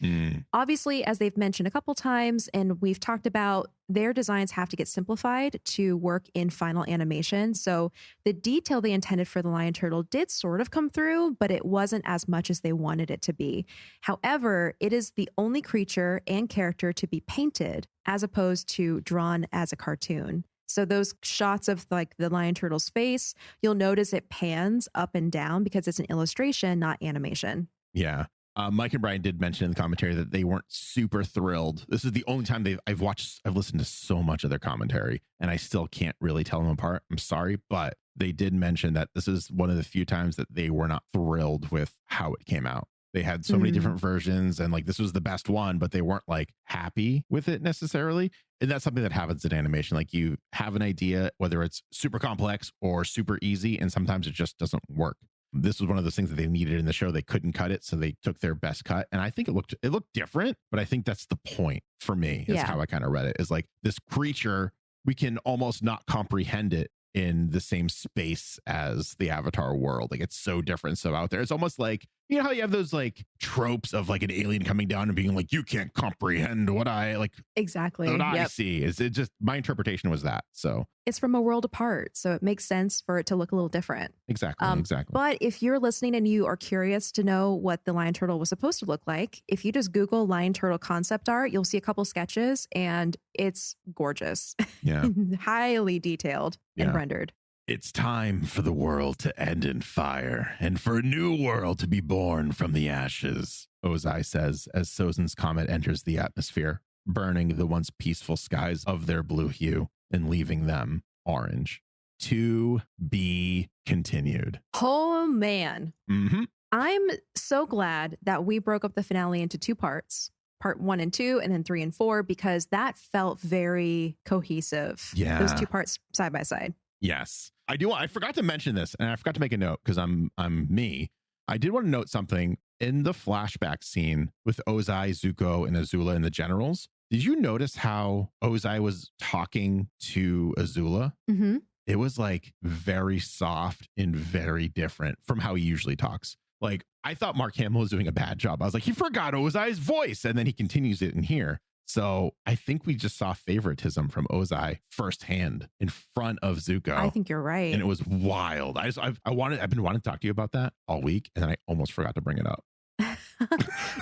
Obviously, as they've mentioned a couple times, and we've talked about, their designs have to get simplified to work in final animation. So the detail they intended for the lion turtle did sort of come through, but it wasn't as much as they wanted it to be. However, it is the only creature and character to be painted as opposed to drawn as a cartoon. So those shots of like the lion turtle's face, you'll notice it pans up and down because it's an illustration, not animation. Yeah. Mike and Brian did mention in the commentary that they weren't super thrilled. This is the only time I've listened to so much of their commentary and I still can't really tell them apart. I'm sorry, but they did mention that this is one of the few times that they were not thrilled with how it came out. They had so many different versions and like this was the best one, but they weren't like happy with it necessarily. And that's something that happens in animation. Like you have an idea, whether it's super complex or super easy, and sometimes it just doesn't work. This was one of those things that they needed in the show. They couldn't cut it, so they took their best cut. And I think it looked different, but I think that's the point for me, is how I kind of read it, is like this creature, we can almost not comprehend it in the same space as the Avatar world. Like it's so different, so out there. It's almost like You know how you have those like tropes of like an alien coming down and being like, you can't comprehend what I like. Exactly. What I see is it just my interpretation was that. So it's from a world apart. So it makes sense for it to look a little different. Exactly. But if you're listening and you are curious to know what the lion turtle was supposed to look like, if you just Google lion turtle concept art, you'll see a couple sketches and it's gorgeous. Yeah. Highly detailed and rendered. It's time for the world to end in fire and for a new world to be born from the ashes, Ozai says as Sozin's comet enters the atmosphere, burning the once peaceful skies of their blue hue and leaving them orange. To be continued. Oh, man. Mm-hmm. I'm so glad that we broke up the finale into 2 parts. Part 1 and 2, and then 3 and 4, because that felt very cohesive. Yeah. Those 2 parts side by side. Yes. I forgot to mention this, and I forgot to make a note because I'm me. I did want to note something in the flashback scene with Ozai, Zuko, and Azula and the generals. Did you notice how Ozai was talking to Azula? Mm-hmm. It was like very soft and very different from how he usually talks. Like, I thought Mark Hamill was doing a bad job. I was like, he forgot Ozai's voice. And then he continues it in here. So I think we just saw favoritism from Ozai firsthand in front of Zuko. I think you're right. And it was wild. I've been wanting to talk to you about that all week. And then I almost forgot to bring it up.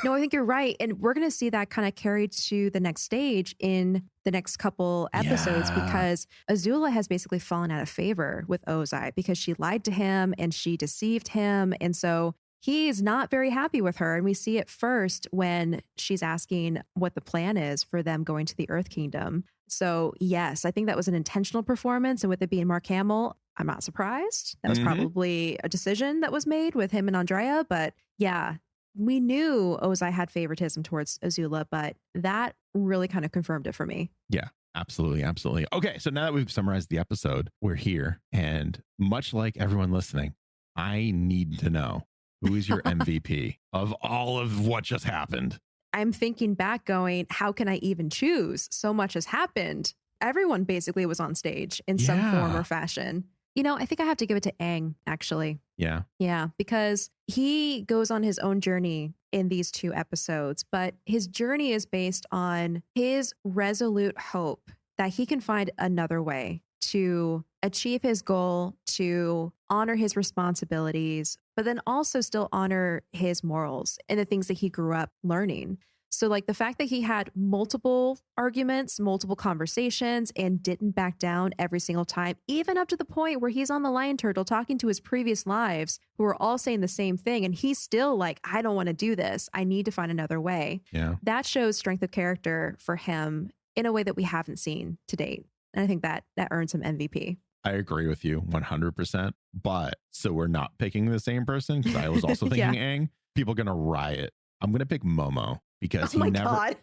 No, I think you're right. And we're going to see that kind of carried to the next stage in the next couple episodes because Azula has basically fallen out of favor with Ozai because she lied to him and she deceived him. And so he's not very happy with her. And we see it first when she's asking what the plan is for them going to the Earth Kingdom. So yes, I think that was an intentional performance. And with it being Mark Hamill, I'm not surprised. That was probably a decision that was made with him and Andrea. But yeah, we knew Ozai had favoritism towards Azula, but that really kind of confirmed it for me. Yeah, absolutely. Absolutely. Okay. So now that we've summarized the episode, we're here. And much like everyone listening, I need to know, who is your MVP of all of what just happened? I'm thinking back going, how can I even choose? So much has happened. Everyone basically was on stage in some form or fashion. You know, I think I have to give it to Aang, actually. Yeah. Yeah, because he goes on his own journey in these 2 episodes, but his journey is based on his resolute hope that he can find another way to achieve his goal, to honor his responsibilities, but then also still honor his morals and the things that he grew up learning. So like the fact that he had multiple arguments, multiple conversations, and didn't back down every single time, even up to the point where he's on the lion turtle talking to his previous lives who are all saying the same thing. And he's still like, I don't want to do this. I need to find another way. Yeah. That shows strength of character for him in a way that we haven't seen to date. And I think that earns him MVP. I agree with you 100%. But so we're not picking the same person because I was also thinking Aang. People are going to riot. I'm going to pick Momo because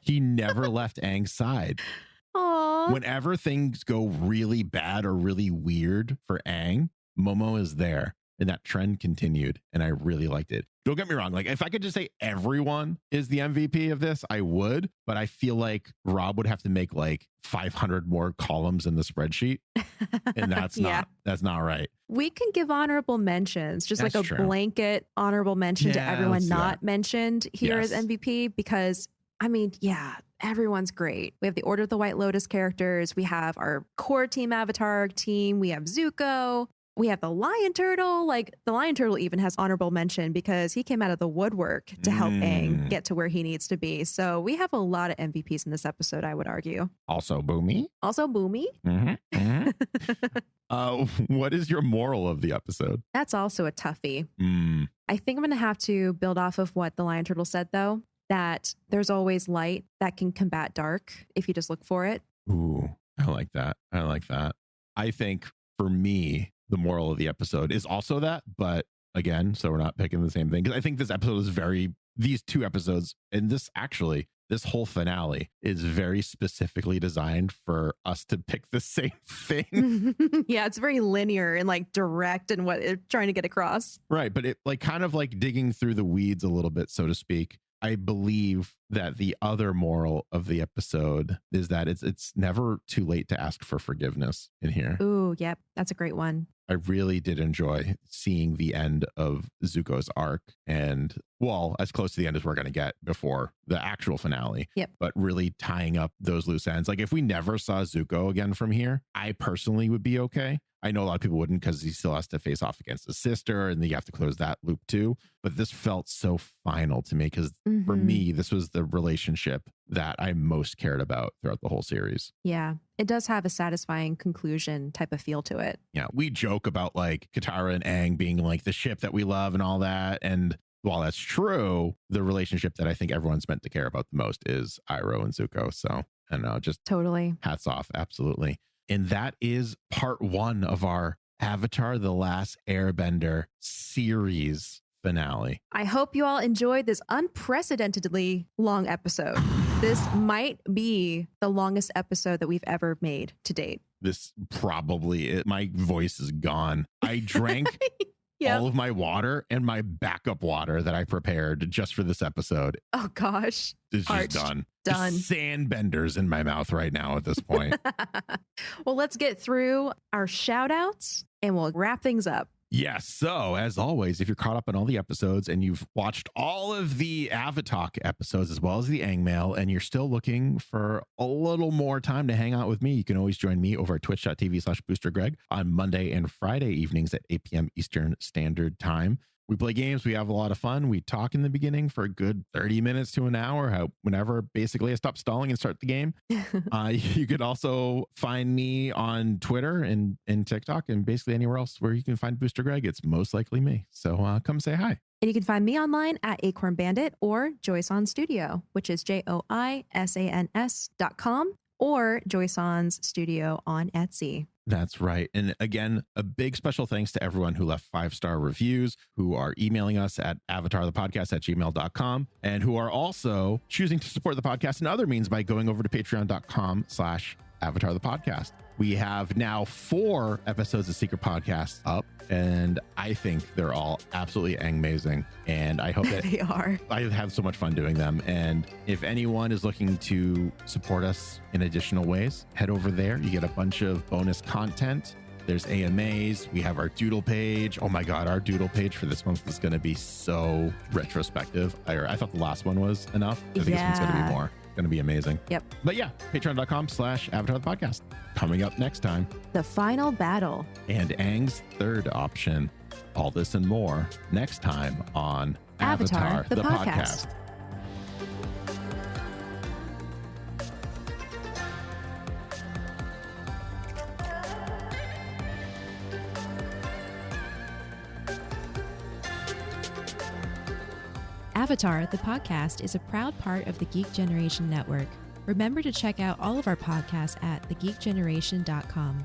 he never left Aang's side. Aww. Whenever things go really bad or really weird for Aang, Momo is there. And that trend continued. And I really liked it. Don't get me wrong. Like, if I could just say everyone is the MVP of this, I would. But I feel like Rob would have to make like 500 more columns in the spreadsheet. And that's not right. We can give honorable mentions, just That's like a true. Blanket honorable mention to everyone let's do not that. mentioned here as MVP, because I mean, everyone's great. We have the Order of the White Lotus characters. We have our core team Avatar team. We have Zuko. We have the Lion Turtle. Like the Lion Turtle even has honorable mention because he came out of the woodwork to help Aang get to where he needs to be. So we have a lot of MVPs in this episode, I would argue. Also Boomy. What is your moral of the episode? That's also a toughie. I think I'm going to have to build off of what the Lion Turtle said, though, that there's always light that can combat dark if you just look for it. Ooh, I like that. I think for me, the moral of the episode is also that, but again, so we're not picking the same thing. Because I think this episode is these 2 episodes, and this whole finale is very specifically designed for us to pick the same thing. Yeah, it's very linear and like direct in what it's trying to get across. Right. But it like kind of like digging through the weeds a little bit, so to speak. I believe that the other moral of the episode is that it's never too late to ask for forgiveness in here. Ooh, yep. That's a great one. I really did enjoy seeing the end of Zuko's arc, and well, as close to the end as we're going to get before the actual finale. Yep. But really tying up those loose ends. Like if we never saw Zuko again from here, I personally would be okay. I know a lot of people wouldn't because he still has to face off against his sister and then you have to close that loop too. But this felt so final to me because for me, this was the relationship that I most cared about throughout the whole series. Yeah, it does have a satisfying conclusion type of feel to it. Yeah, we joke about like Katara and Aang being like the ship that we love and all that. And while that's true, the relationship that I think everyone's meant to care about the most is Iroh and Zuko. So I don't know, just totally hats off. Absolutely. And that is part 1 of our Avatar: The Last Airbender series finale. I hope you all enjoyed this unprecedentedly long episode. This might be the longest episode that we've ever made to date. This probably, my voice is gone. I drank all of my water and my backup water that I prepared just for this episode. Oh gosh. It's just done. Just sand benders in my mouth right now at this point. Well, let's get through our shout outs and we'll wrap things up. Yes. So as always, if you're caught up on all the episodes and you've watched all of the Avatar episodes as well as the Aang Mail, and you're still looking for a little more time to hang out with me, you can always join me over at twitch.tv/boostergreg on Monday and Friday evenings at 8 p.m. Eastern Standard Time. We play games. We have a lot of fun. We talk in the beginning for a good 30 minutes to an hour, whenever basically I stop stalling and start the game. You could also find me on Twitter and TikTok and basically anywhere else where you can find Booster Greg. It's most likely me. So come say hi. And you can find me online at Acorn Bandit or Joyson Studio, which is JOISANS.com, or Joyson's Studio on Etsy. That's right. And again, a big special thanks to everyone who left 5-star reviews, who are emailing us at avatarthepodcast@gmail.com, and who are also choosing to support the podcast in other means by going over to patreon.com/avatarthepodcast. We have now 4 episodes of Secret Podcasts up, and I think they're all absolutely amazing. And I hope that they are. I have so much fun doing them. And if anyone is looking to support us in additional ways, head over there. You get a bunch of bonus content. There's AMAs. We have our doodle page. Oh my God, our doodle page for this month is going to be so retrospective. I thought the last one was enough. I think this one's going to be more. Going to be amazing. Yep. But yeah, patreon.com/avatarthepodcast. Coming up next time, the final battle and Aang's third option. All this and more next time on Avatar the podcast. Avatar, the podcast, is a proud part of the Geek Generation Network. Remember to check out all of our podcasts at thegeekgeneration.com.